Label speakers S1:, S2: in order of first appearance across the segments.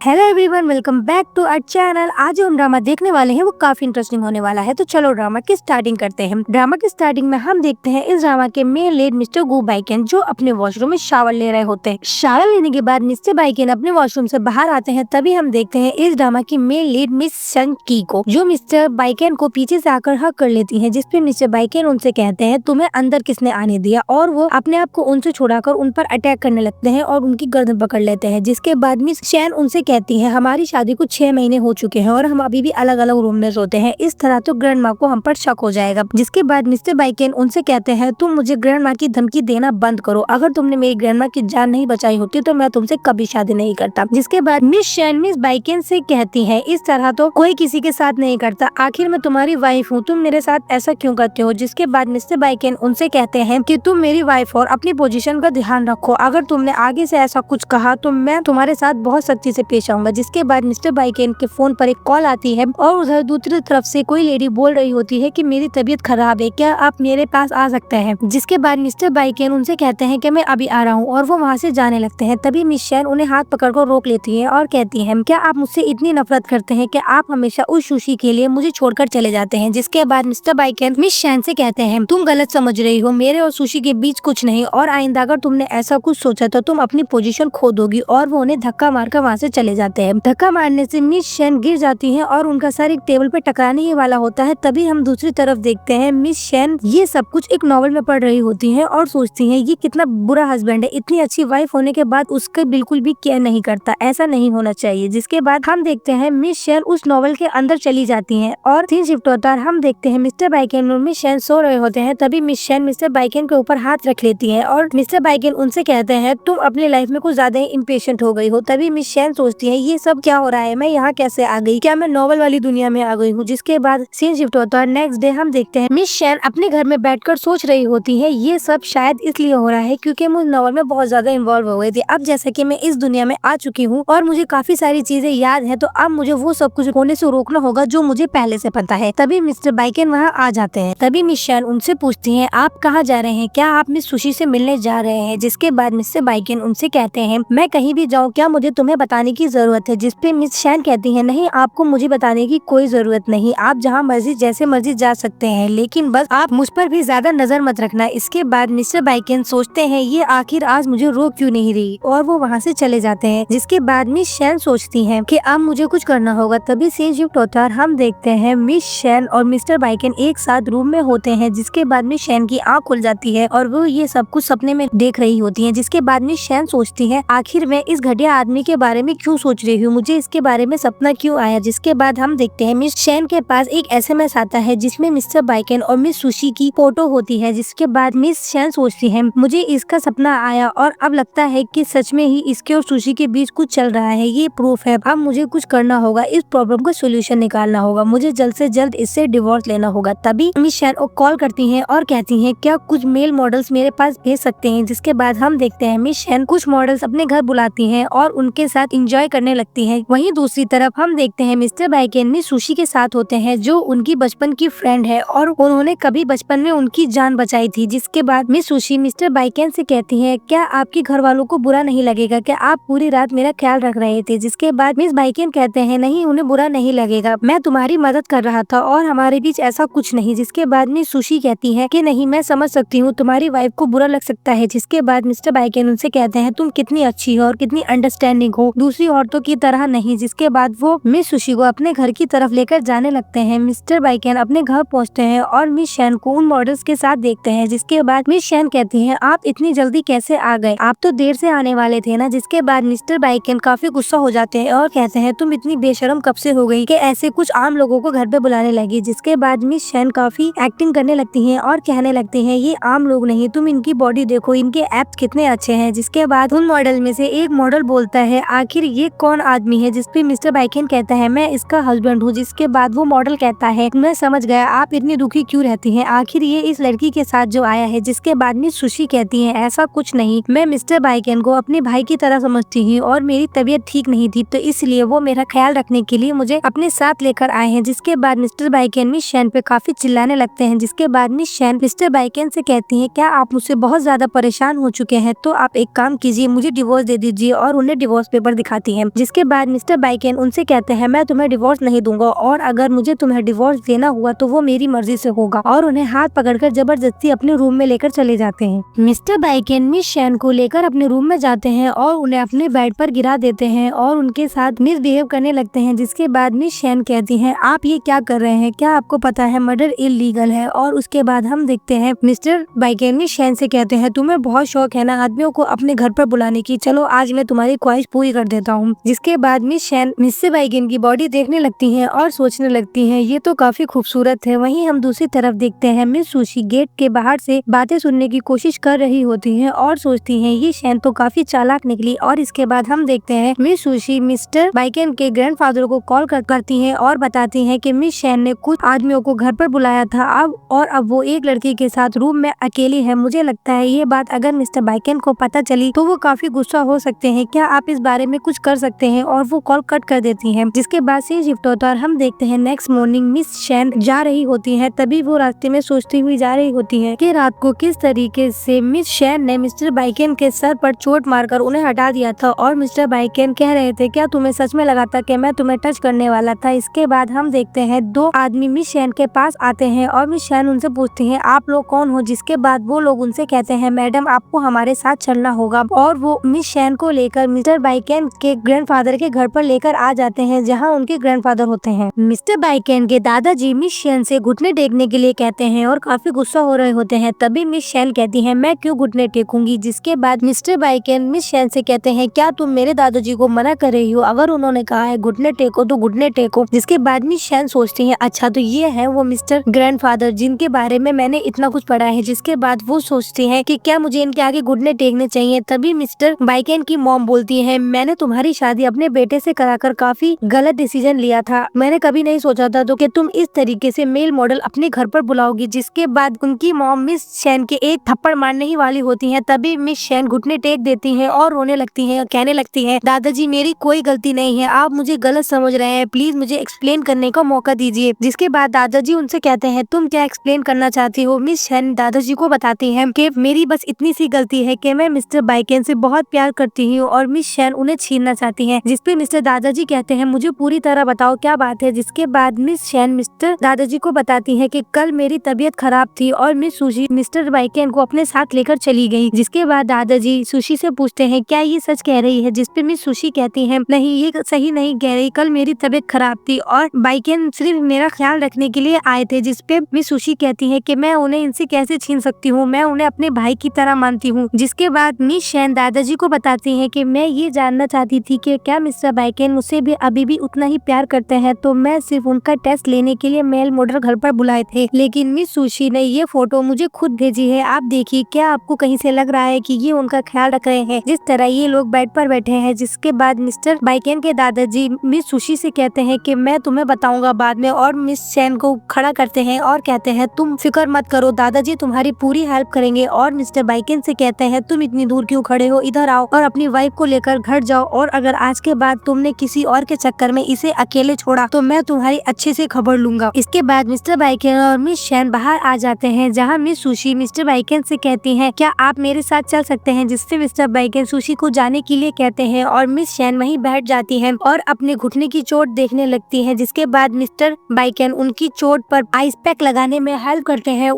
S1: Hello everyone, welcome back to our channel. आज जो हम ड्रामा देखने वाले हैं वो काफी इंटरेस्टिंग होने वाला है। तो चलो ड्रामा की स्टार्टिंग करते हैं। ड्रामा की स्टार्टिंग में हम देखते हैं इस ड्रामा के मेन लीड मिस्टर गू बाइकेन जो अपने वॉशरूम में शावर ले रहे होते हैं। शावर लेने के बाद मिस्टर बाइकेन अपने वॉशरूम से बाहर आते हैं। तभी हम देखते हैं इस ड्रामा की मेन लीड मिस सन की को, जो मिस्टर बाइकेन को पीछे से आकर हक कर लेती है, जिसपे मिस्टर बाइकेन उनसे कहते हैं तुम्हें अंदर किसने आने दिया, और वो अपने आप को उनसे छुड़ाकर उन पर अटैक करने लगते हैं और उनकी गर्दन पकड़ लेते हैं। जिसके बाद मिस शैन उनसे कहती है हमारी शादी को 6 महीने हो चुके हैं और हम अभी भी अलग अलग रूम में सोते हैं, इस तरह तो ग्रैंड माँ को हम पर शक हो जाएगा। जिसके बाद मिस्टर बाइकेन उनसे कहते हैं तुम मुझे ग्रैंड माँ की धमकी देना बंद करो, अगर तुमने मेरी ग्रैंड माँ की जान नहीं बचाई होती तो मैं तुमसे कभी शादी नहीं करता। जिसके बाद मिस शैन मिस बाइकेन से कहती है इस तरह तो कोई किसी के साथ नहीं करता, आखिर मैं तुम्हारी वाइफ हूँ, तुम मेरे साथ ऐसा क्यों करते हो। जिसके बाद मिस्टर बाइकेन उनसे कहते हैं कि तुम मेरी वाइफ और अपनी पोजीशन का ध्यान रखो, अगर तुमने आगे से ऐसा कुछ कहा तो मैं तुम्हारे साथ बहुत सख्ती से पेश आऊंगा। जिसके बाद मिस्टर बाइकेन के फोन पर एक कॉल आती है और उधर दूसरी तरफ से कोई लेडी बोल रही होती है कि मेरी तबीयत खराब है, क्या आप मेरे पास आ सकते हैं। जिसके बाद मिस्टर बाइकेन उनसे कहते हैं कि मैं अभी आ रहा हूँ और वो वहाँ से जाने लगते हैं। तभी मिस शैन उन्हें हाथ पकड़कर रोक लेती है और कहती है क्या आप मुझसे इतनी नफरत करते हैं कि आप हमेशा उस सुशी के लिए मुझे छोड़कर चले जाते हैं। जिसके बाद मिस्टर बाइकेन मिस शैन से कहते हैं तुम गलत समझ रही हो, मेरे और सुशी के बीच कुछ नहीं, और आइंदा अगर तुमने ऐसा कुछ सोचा तो तुम अपनी पोजीशन खो दोगी। और वो उन्हें धक्का मारकर वहाँ से चले जाते हैं। धक्का मारने से मिस शैन गिर जाती हैं और उनका सर एक टेबल पे टकराने ही वाला होता है। तभी हम दूसरी तरफ देखते हैं मिस शैन ये सब कुछ एक नॉवल में पढ़ रही होती हैं और सोचती हैं ये कितना बुरा हस्बैंड है, इतनी अच्छी वाइफ होने के बाद उसका बिल्कुल भी केयर नहीं करता, ऐसा नहीं होना चाहिए। जिसके बाद हम देखते हैं मिस शैन उस नॉवल के अंदर चली जाती हैं और सीन शिफ्ट होता है। हम देखते हैं मिस्टर बाइकेन और मिस शैन सो रहे होते हैं। तभी मिस शैन मिस्टर बाइकेन के ऊपर हाथ रख लेती है और मिस्टर बाइकेन उनसे कहते हैं तुम अपनी लाइफ में कुछ ज्यादा ही इम्पेशेंट हो गई हो। तभी मिस शैन सोचती है ये सब क्या हो रहा है, मैं यहाँ कैसे आ गई, क्या मैं नॉवल वाली दुनिया में आ गई हूँ। जिसके बाद सीन शिफ्ट होता है। नेक्स्ट डे हम देखते हैं मिस शैन अपने घर में बैठकर सोच रही होती है ये सब शायद इसलिए हो रहा है क्योंकि मैं नॉवल में बहुत ज्यादा इन्वॉल्व हो गई थी। अब जैसे कि मैं इस दुनिया में आ चुकी हूँ और मुझे काफी सारी चीजें याद है, तो अब मुझे वो सब कुछ होने से रोकना होगा जो मुझे पहले से पता है। तभी मिस्टर बाइकेन वहाँ आ जाते हैं। तभी मिस शैन उनसे पूछती है आप कहाँ जा रहे हैं, क्या आप मिस सुशी से मिलने जा रहे हैं। जिसके बाद मिस्टर बाइकेन उनसे कहते हैं मैं कहीं भी जाऊँ क्या मुझे तुम्हें बताने की जरूरत है। जिसपे मिस शैन कहती है नहीं, आपको मुझे बताने की कोई जरूरत नहीं, आप जहाँ मर्जी जैसे मर्जी जा सकते हैं, लेकिन बस आप मुझ पर भी ज्यादा नजर मत रखना। इसके बाद मिस्टर बाइकेन सोचते हैं ये आखिर आज मुझे रोक क्यों नहीं रही, और वो वहाँ से चले जाते हैं। जिसके बाद मिस शैन सोचती हैं कि अब मुझे कुछ करना होगा। तभी सीन शिफ्ट होता है। हम देखते हैं मिस शैन और मिस्टर बाइकेन एक साथ रूम में होते हैं। जिसके बाद मिस शैन की आँख खुल जाती है और वो ये सब कुछ सपने में देख रही होती है। जिसके बाद मिस शैन सोचती है आखिर मैं इस घटिया आदमी के बारे में क्यों सोच रही हूँ, मुझे इसके बारे में सपना क्यों आया। जिसके बाद हम देखते हैं मिस शैन के पास एक एसएमएस आता है जिसमें मिस्टर बाइकेन और मिस सुशी की फोटो होती है। जिसके बाद मिस शैन सोचती है मुझे इसका सपना आया और अब लगता है कि सच में ही इसके और सुशी के बीच कुछ चल रहा है, ये प्रूफ है। अब मुझे कुछ करना होगा, इस प्रॉब्लम का सोल्यूशन निकालना होगा, मुझे जल्द से जल्द इससे डिवोर्स लेना होगा। तभी मिस शैन कॉल करती हैं और कहती हैं क्या कुछ मेल मॉडल्स मेरे पास भेज सकते हैं। जिसके बाद हम देखते हैं मिस शैन कुछ मॉडल्स अपने घर बुलाती हैं और उनके साथ एंजॉय करने लगती हैं। वहीं दूसरी तरफ हम देखते हैं मिस्टर बाइकेन मिस सुशी के साथ होते हैं जो उनकी बचपन की फ्रेंड है और उन्होंने कभी बचपन में उनकी जान बचाई थी। जिसके बाद मिस सुशी मिस्टर बाइकेन से कहती है क्या आपके घर वालों को बुरा नहीं लगेगा, क्या आप पूरी रात मेरा ख्याल रख रहे थे। जिसके बाद मिस बाइकेन कहते हैं नहीं, उन्हें बुरा नहीं लगेगा, मैं तुम्हारी मदद कर रहा था और हमारे बीच ऐसा कुछ नहीं। जिसके बाद मिस सुशी कहती है कि नहीं, मैं समझ सकती हूँ तुम्हारी वाइफ को बुरा लग सकता है। जिसके बाद मिस्टर बाइकेन उनसे कहते हैं तुम कितनी अच्छी हो और कितनी अंडरस्टैंडिंग हो, दूसरी औरतों की तरह नहीं। जिसके बाद वो मिस सुशी को अपने घर की तरफ लेकर जाने लगते हैं। मिस्टर बाइकेन अपने घर पहुंचते हैं और मिस शैन को उन मॉडल्स के साथ देखते हैं। जिसके बाद मिस शैन कहती हैं आप इतनी जल्दी कैसे आ गए, आप तो देर से आने वाले थे ना। जिसके बाद मिस्टर बाइकेन काफी गुस्सा हो जाते हैं और कहते हैं तुम इतनी बेशर्म कब से हो गई कि ऐसे कुछ आम लोगों को घर पे बुलाने लगी। जिसके बाद मिस शैन काफी एक्टिंग करने लगती हैं और कहने लगती हैं ये आम लोग नहीं, तुम इनकी बॉडी देखो, इनके एब्स कितने अच्छे हैं। जिसके बाद उन मॉडल में से एक मॉडल बोलता है आखिर ये कौन आदमी है। जिसपे मिस्टर बाइकेन कहता है मैं इसका हस्बैंड हूँ। जिसके बाद वो मॉडल कहता है मैं समझ गया, आप इतनी दुखी क्यों रहती हैं, आखिर ये इस लड़की के साथ जो आया है। जिसके बाद मिस सुशी कहती है ऐसा कुछ नहीं, मैं मिस्टर बाइकेन को अपने भाई की तरह समझती हूँ और मेरी तबीयत ठीक नहीं थी तो इसलिए वो मेरा ख्याल रखने के लिए मुझे अपने साथ लेकर आए हैं। जिसके बाद मिस्टर बाइकेन मिस शैन पे काफी चिल्लाने लगते हैं। जिसके बाद मिस शैन मिस्टर बाइकेन से कहती है क्या आप मुझसे बहुत ज्यादा परेशान हो चुके हैं, तो आप एक काम कीजिए, मुझे डिवोर्स दे दीजिए, और उन्हें डिवोर्स पेपर दिखाती होती है। जिसके बाद मिस्टर बाइकेन उनसे कहते हैं मैं तुम्हें डिवोर्स नहीं दूंगा और अगर मुझे तुम्हें डिवोर्स देना हुआ तो वो मेरी मर्जी से होगा, और उन्हें हाथ पकड़कर जबरदस्ती अपने रूम में लेकर चले जाते हैं। मिस्टर बाइकेन मिस शैन को लेकर अपने रूम में जाते हैं और उन्हें अपने बेड पर गिरा देते हैं और उनके साथ मिसबिहेव करने लगते हैं। जिसके बाद मिस शैन कहती हैं आप ये क्या कर रहे हैं, क्या आपको पता है मर्डर इल्लीगल है। और उसके बाद हम देखते हैं मिस्टर बाइकेन मिस शैन से कहते हैं तुम्हें बहुत शौक है ना आदमियों को अपने घर पर बुलाने की, चलो आज मैं तुम्हारी ख्वाहिश पूरी कर देता हूँ। जिसके बाद मिस शैन मिस्टर बाइकेन की बॉडी देखने लगती हैं और सोचने लगती हैं ये तो काफी खूबसूरत है। वहीं हम दूसरी तरफ देखते हैं मिस सुशी गेट के बाहर से बातें सुनने की कोशिश कर रही होती हैं और सोचती हैं ये शैन तो काफी चालाक निकली। और इसके बाद हम देखते हैं मिस सुशी मिस्टर बाइकेन के ग्रैंडफादर को कॉल करती हैं और बताती हैं कि मिस शैन ने कुछ आदमियों को घर पर बुलाया था अब वो एक लड़की के साथ रूम में अकेली है। मुझे लगता है ये बात अगर मिस्टर बाइकेन को पता चली तो वो काफी गुस्सा हो सकते हैं, क्या आप इस बारे में कुछ कर सकते हैं। और वो कॉल कट कर देती हैं। जिसके बाद से शिफ्ट होता है और हम देखते हैं नेक्स्ट मॉर्निंग मिस शैन जा रही होती है। तभी वो रास्ते में सोचती हुई जा रही होती है कि रात को किस तरीके से मिस शैन ने मिस्टर बाइकेन के सर पर चोट मारकर उन्हें हटा दिया था और मिस्टर बाइकेन कह रहे थे क्या तुम्हें सच में लगा था कि मैं तुम्हें टच करने वाला था। इसके बाद हम देखते हैं दो आदमी मिस शैन के पास आते हैं और मिस शैन उनसे पूछती हैं आप लोग कौन हो। जिसके बाद वो लोग उनसे कहते हैं मैडम आपको हमारे साथ चलना होगा, और वो मिस शैन को लेकर मिस्टर बाइकेन के ग्रैंडफादर के घर पर लेकर आ जाते हैं जहां उनके ग्रैंडफादर होते हैं। मिस्टर बाइकेन के दादाजी मिस शैन से घुटने टेकने के लिए कहते हैं और काफी गुस्सा हो रहे होते हैं। तभी मिस शैन कहती है मैं क्यों घुटने टेकूंगी। जिसके बाद मिस्टर बाइकेन मिस शैन से कहते हैं क्या तुम मेरे दादाजी को मना कर रही हो, अगर उन्होंने कहा है घुटने टेको तो घुटने टेको। जिसके बाद मिस शैन सोचती है अच्छा तो ये है वो मिस्टर ग्रैंडफादर जिनके बारे में मैंने इतना कुछ पढ़ा है। जिसके बाद वो सोचती है कि क्या मुझे इनके आगे घुटने टेकने चाहिए। तभी मिस्टर बाइकेन की मॉम बोलती है मैंने तुम्हारी शादी अपने बेटे से कराकर काफी गलत डिसीजन लिया था, मैंने कभी नहीं सोचा था तो कि तुम इस तरीके से मेल मॉडल अपने घर पर बुलाओगी। जिसके बाद उनकी मॉम मिस शैन के एक थप्पड़ मारने ही वाली होती है। तभी मिस शैन घुटने टेक देती हैं और रोने लगती हैं, कहने लगती हैं दादाजी मेरी कोई गलती नहीं है, आप मुझे गलत समझ रहे हैं, प्लीज मुझे एक्सप्लेन करने का मौका दीजिए। जिसके बाद दादाजी उनसे कहते हैं तुम क्या एक्सप्लेन करना चाहती हो। मिस शैन दादाजी को बताती हैं कि मेरी बस इतनी सी गलती है कि मैं मिस्टर बाइकेन से बहुत प्यार करती हूँ और मिस शैन उन्हें छीनना चाहती हैं। जिसपे मिस्टर दादाजी कहते हैं मुझे पूरी तरह बताओ क्या बात है। जिसके बाद मिस शैन मिस्टर दादाजी को बताती है कि कल मेरी तबीयत खराब थी और मिस सुशी मिस्टर बाइकेन को अपने साथ लेकर चली गई। जिसके बाद दादाजी सुशी से पूछते हैं क्या ये सच कह रही है। जिसपे मिस सुशी कहती है नहीं ये सही नहीं कह रही, कल मेरी तबीयत खराब थी और बाइकेन सिर्फ मेरा ख्याल रखने के लिए आए थे। जिसपे मिस सुशी कहती है कि मैं उन्हें इनसे कैसे छीन सकती हूँ, मैं उन्हें अपने भाई की तरह मानती हूँ। जिसके बाद मिस शैन दादाजी को बताती है कि मैं ये जानना चाहती थी कि क्या मिस्टर बाइकेन मुझसे भी अभी भी उतना ही प्यार करते हैं, तो मैं सिर्फ उनका टेस्ट लेने के लिए मेल मॉडल घर पर बुलाए थे, लेकिन मिस सुशी ने ये फोटो मुझे खुद भेजी है, आप देखिए क्या आपको कहीं से लग रहा है कि ये उनका ख्याल रख रहे हैं जिस तरह ये लोग बेड पर बैठे हैं। जिसके बाद मिस्टर बाइकेन के दादाजी मिस सुशी से कहते हैं कि मैं तुम्हें बताऊंगा बाद में, और मिस शैन को खड़ा करते हैं और कहते हैं तुम फिक्र मत करो, दादाजी तुम्हारी पूरी हेल्प करेंगे। और मिस्टर बाइकेन से कहते हैं तुम इतनी दूर क्यों खड़े हो, इधर आओ और अपनी वाइफ को लेकर घर जाओ, और अगर आज के बाद तुमने किसी और के चक्कर में इसे अकेले छोड़ा तो मैं तुम्हारी अच्छे से खबर लूंगा। इसके बाद मिस्टर बाइकेन और मिस शैन बाहर आ जाते हैं जहाँ मिस सुशी मिस्टर बाइकेन से कहती हैं क्या आप मेरे साथ चल सकते हैं। जिससे मिस्टर बाइकेन सुशी को जाने के लिए कहते हैं और मिस शैन वहीं बैठ जाती है और अपने घुटने की चोट देखने लगती है। जिसके बाद मिस्टर बाइकेन उनकी चोट पर आइस पैक लगाने में हेल्प करते हैं।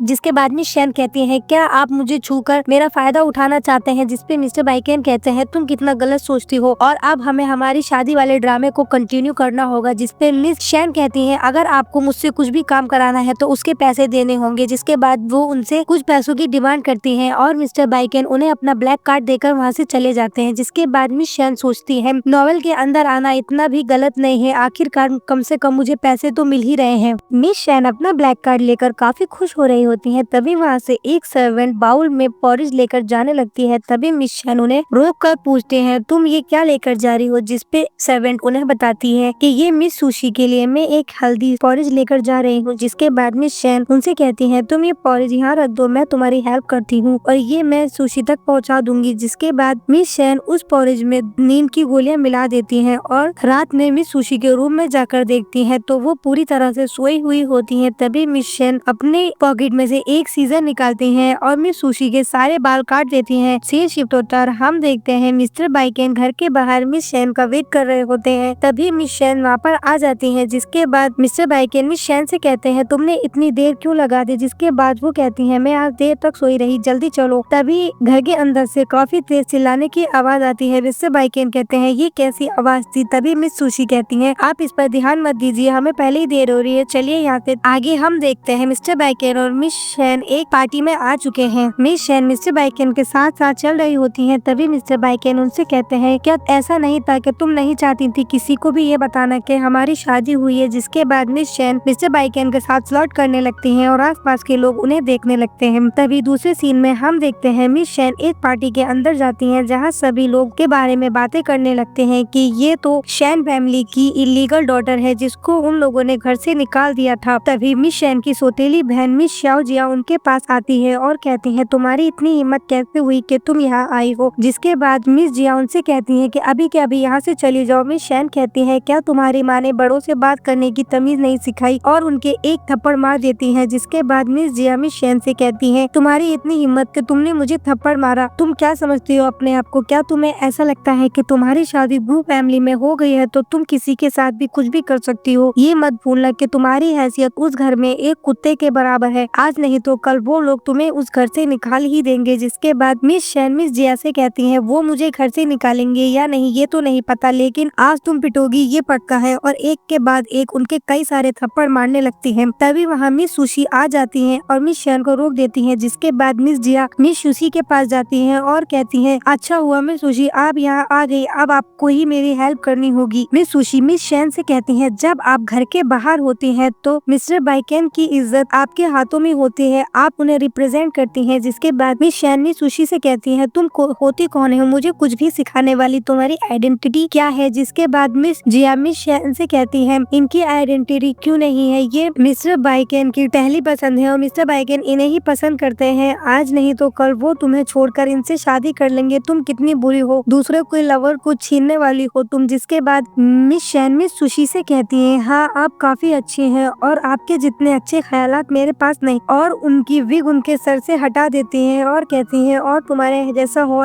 S1: जिसके बाद मिस शैन कहती है क्या आप मुझे छूकर मेरा फायदा उठाना चाहते हैं। जिसपे मिस्टर बाइकेन कहते हैं तुम कितना गलत सोचती हो और अब हमें हमारी शादी वाले ड्रामे को कंटिन्यू करना होगा। जिसपे मिस शैन कहती हैं अगर आपको मुझसे कुछ भी काम कराना है तो उसके पैसे देने होंगे। जिसके बाद वो उनसे कुछ पैसों की डिमांड करती हैं और मिस्टर बाइकेन उन्हें अपना ब्लैक कार्ड देकर वहाँ से चले जाते हैं। जिसके बाद मिस शैन सोचती है नॉवेल के अंदर आना इतना भी गलत नहीं है, आखिरकार कम से कम मुझे पैसे तो मिल ही रहे हैं। मिस शैन अपना ब्लैक कार्ड लेकर काफी खुश हो रही होती है। तभी वहाँ से एक सर्वेंट बाउल में पॉरिज लेकर जाने लगती है। तभी मिस शैन उन्हें रोक कर पूछते हैं तुम ये क्या लेकर जा रही हो। जिसपे सर्वेंट उन्हें बताती है कि ये मिस सुशी के लिए मैं एक हल्दी पॉरिज लेकर जा रही हूँ। जिसके बाद मिस शैन उनसे कहती है तुम ये पॉरिज यहाँ रख दो, मैं तुम्हारी हेल्प करती हूँ और ये मैं सुशी तक पहुँचा दूंगी। जिसके बाद मिस शैन उस पॉरिज में नींद की गोलियां मिला देती हैं और रात में मिस सुशी के रूम में जाकर देखती हैं तो वो पूरी तरह से सोई हुई होती हैं। तभी मिस शैन अपने पॉकेट में से एक सीजर निकालती हैं और मिस सुशी के सारे बाल काट देती हैं। सीन शिफ्ट होता है, हम देखते हैं मिस्टर बाइकेन घर के बाहर मिस शैन का वेट कर रहे होते हैं। तभी मिस शैन वहाँ पर आ जाती है, जिसके बाद मिस्टर बाइकेन मिस शैन से कहते हैं तुमने इतनी देर क्यों लगा दी। जिसके बाद वो कहती है मैं आज देर तक सोई रही, जल्दी चलो। तभी घर के अंदर से काफी तेज चिल्लाने की आवाज आती है। मिस्टर बाइकेन कहते हैं ये कैसी आवाज थी। तभी मिस सुशी कहती है आप इस पर ध्यान मत दीजिए, हमें पहले ही देर हो रही है, चलिए यहाँ से। आगे हम देखते हैं मिस्टर बाइकेन और मिस शैन एक पार्टी में आ चुके हैं। मिस शैन मिस्टर बाइकेन के साथ साथ चल रही होती है। तभी मिस्टर बाइकेन उनसे कहते हैं क्या ऐसा नहीं था कि तुम नहीं चाहती थी किसी को भी ये बताना कि हमारी शादी हुई है। जिसके बाद मिस शैन मिस्टर बाइकेन के साथ फ्लर्ट करने लगती हैं और आसपास के लोग उन्हें देखने लगते हैं। तभी दूसरे सीन में हम देखते हैं मिस शैन एक पार्टी के अंदर जाती हैं, जहां सभी लोग के बारे में बातें करने लगते हैं कि ये तो शैन फैमिली की इलीगल डॉटर है जिसको उन लोगों ने घर से निकाल दिया था। तभी मिस शैन की सौतेली बहन मिस शाओ जिया उनके पास आती है और कहती है तुम्हारी इतनी हिम्मत कैसे हुई कि तुम यहाँ आई हो। जिसके बाद मिस जिया उनसे कहती है कि अभी के अभी यहाँ से चली जाओ। मिस शैन कहती है क्या तुम्हारी माँ ने बड़ों से बात करने की तमीज नहीं सिखाई, और उनके एक थप्पड़ मार देती है। जिसके बाद मिस जिया मिस शैन से कहती है तुम्हारी इतनी हिम्मत कि तुमने मुझे थप्पड़ मारा, तुम क्या समझती हो अपने आप को। क्या तुम्हें ऐसा लगता है कि तुम्हारी शादी वू फैमिली में हो गई है तो तुम किसी के साथ भी कुछ भी कर सकती हो। ये मत भूलना कि तुम्हारी हैसियत उस घर में एक कुत्ते के बराबर है। आज नहीं तो कल वो लोग तुम्हें उस घर से निकाल ही देंगे। जिसके बाद मिस शैन मिस जिया से कहती है वो मुझे घर से निकालेंगे या नहीं ये तो नहीं पता, लेकिन आज तुम पिटोगी ये पक्का है। और एक के बाद एक उनके कई सारे थप्पड़ मारने लगती है। तभी वहाँ मिस सुशी आ जाती है और मिस शैन को रोक देती है। जिसके बाद मिस जिया मिस सुशी के पास जाती है और कहती है अच्छा हुआ मिस सुशी आप यहाँ आ गई, अब आपको ही मेरी हेल्प करनी होगी। मिस सुशी मिस शैन से कहती है जब आप घर के बाहर होती हैं तो मिस्टर बाइकेन की इज्जत आपके हाथों में होती है, आप उन्हें रिप्रेजेंट करती हैं। जिसके बाद मिस शैन मिस सुशी से कहती है तुम होती कौन हो मुझे कुछ भी सिखाने वाली, तुम्हारी आइडेंटिटी क्या है। जिसके बाद मिस जिया मिस शैन से कहती है इनकी आइडेंटिटी क्यों नहीं है, ये मिस्टर बाइकेन की पहली पसंद है और मिस्टर बाइकेन इन्हें ही पसंद करते हैं। आज नहीं तो कल वो तुम्हें छोड़कर इनसे शादी कर लेंगे। तुम कितनी बुरी हो, दूसरे कोई लवर को छीनने वाली हो तुम। जिसके बाद मिस शैन मिस सुशी से कहती है हाँ आप काफी अच्छी हैं और आपके जितने अच्छे ख्यालात मेरे पास नहीं। और उनकी विग उनके सर से हटा देती है और कहती है और तुम्हारे जैसा हो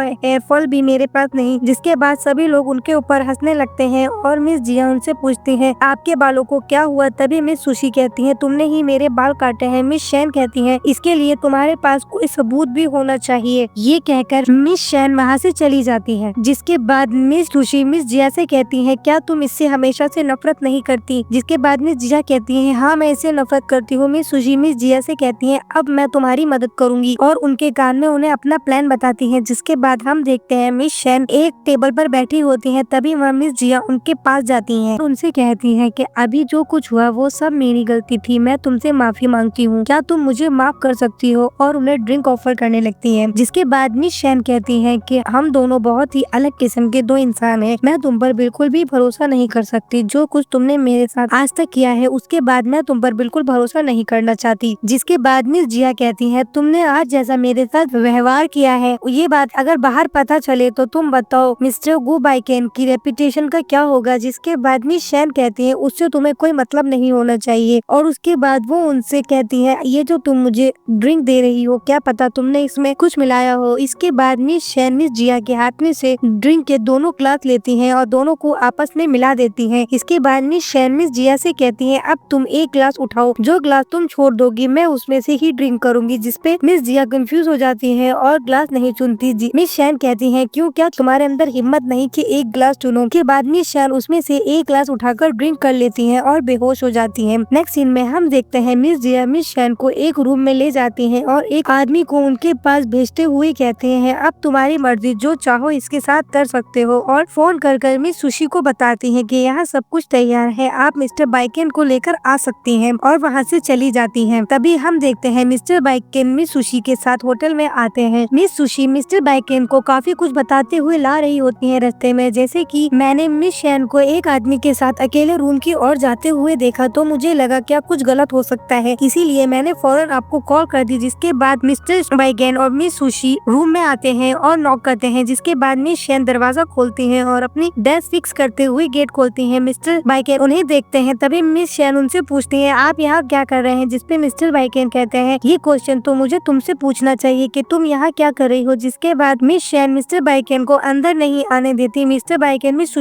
S1: फल भी मेरे पास नहीं। जिसके बाद सभी लोग उनके ऊपर हंसने लगते हैं और मिस जिया उनसे पूछती है आपके बालों को क्या हुआ। तभी मिस सुशी कहती है तुमने ही मेरे बाल काटे हैं। मिस शैन कहती है इसके लिए तुम्हारे पास कोई सबूत भी होना चाहिए। ये कहकर मिस शैन वहाँ से चली जाती है। जिसके बाद मिस सुशी मिस जिया से कहती है क्या तुम इससे हमेशा से नफरत नहीं करती। जिसके बाद मिस जिया कहती है हाँ मैं इससे नफरत करती हूँ। मिस सुशी मिस जिया से कहती है अब मैं तुम्हारी मदद करूंगी और उनके कान में उन्हें अपना प्लान बताती है। जिसके बाद हम देखते हैं मिस शैन एक टेबल पर बैठी होती है। तभी वह मिस जिया उनके पास जाती हैं और उनसे कहती हैं कि अभी जो कुछ हुआ वो सब मेरी गलती थी, मैं तुमसे माफी मांगती हूँ, क्या तुम मुझे माफ कर सकती हो। और उन्हें ड्रिंक ऑफर करने लगती है। जिसके बाद मिस शैन कहती है कि हम दोनों बहुत ही अलग किस्म के दो इंसान हैं, मैं तुम पर बिल्कुल भी भरोसा नहीं कर सकती। जो कुछ तुमने मेरे साथ आज तक किया है उसके बाद मैं तुम पर बिल्कुल भरोसा नहीं करना चाहती। जिसके बाद मिस जिया कहती है तुमने आज जैसा मेरे साथ व्यवहार किया है ये बात अगर बाहर पता चले तो तुम बताओ मिस्टर गु बाइकेन की रेपुटेशन का क्या होगा। जिसके बाद मिस शैन कहती है उससे तुम्हें कोई मतलब नहीं होना चाहिए। और उसके बाद वो उनसे कहती है ये जो तुम मुझे ड्रिंक दे रही हो क्या पता तुमने इसमें कुछ मिलाया हो। इसके बाद मिस शैन मिस जिया के हाथ में से ड्रिंक के दोनों ग्लास लेती हैं और दोनों को आपस में मिला देती हैं। इसके बाद मिस शैन मिस जिया से कहती है अब तुम एक ग्लास उठाओ, जो ग्लास तुम छोड़ दोगी मैं उसमें से ही ड्रिंक करूंगी। जिसपे मिस जिया कंफ्यूज हो जाती है और ग्लास नहीं चुनती। मिस शैन कहती है क्यों, क्या तुम्हारे अंदर हिम्मत नहीं कि एक ग्लास चुनो। के बाद मिस शैन उसमें से एक ग्लास उठाकर ड्रिंक कर लेती हैं और बेहोश हो जाती हैं। नेक्स्ट सीन में हम देखते हैं मिस जिया मिस शैन को एक रूम में ले जाती हैं और एक आदमी को उनके पास भेजते हुए कहते हैं अब तुम्हारी मर्जी, जो चाहो इसके साथ कर सकते हो। और फोन कर मिस सुशी को बताती हैं कि यहाँ सब कुछ तैयार है, आप मिस्टर बाइकेन को लेकर आ सकती हैं। और वहाँ से चली जाती हैं। तभी हम देखते हैं मिस्टर बाइकेन मिस सुशी के साथ होटल में आते हैं। मिस सुशी मिस्टर बाइकेन को काफी कुछ बताते हुए ला रही होती है रास्ते में, जैसे कि मैंने मिस शैन को एक आदमी के साथ अकेले रूम की ओर जाते हुए देखा तो मुझे लगा क्या कुछ गलत हो सकता है, इसीलिए मैंने फौरन आपको कॉल कर दी। जिसके बाद मिस्टर बाइकेन और मिस सुशी रूम में आते हैं और नॉक करते हैं। जिसके बाद मिस शैन दरवाजा खोलती हैं और अपनी डेस्क फिक्स करते हुए गेट खोलती हैं। मिस्टर बाइकेन उन्हें देखते हैं। तभी मिस शैन उनसे पूछती है आप यहाँ क्या कर रहे हैं। जिसपे मिस्टर बाइकेन कहते हैं ये क्वेश्चन तो मुझे तुमसे पूछना चाहिए कि तुम यहाँ क्या कर रही हो। जिसके बाद मिस शैन मिस्टर बाइकेन को अंदर नहीं आने देती। मिस्टर बाइकेन मिस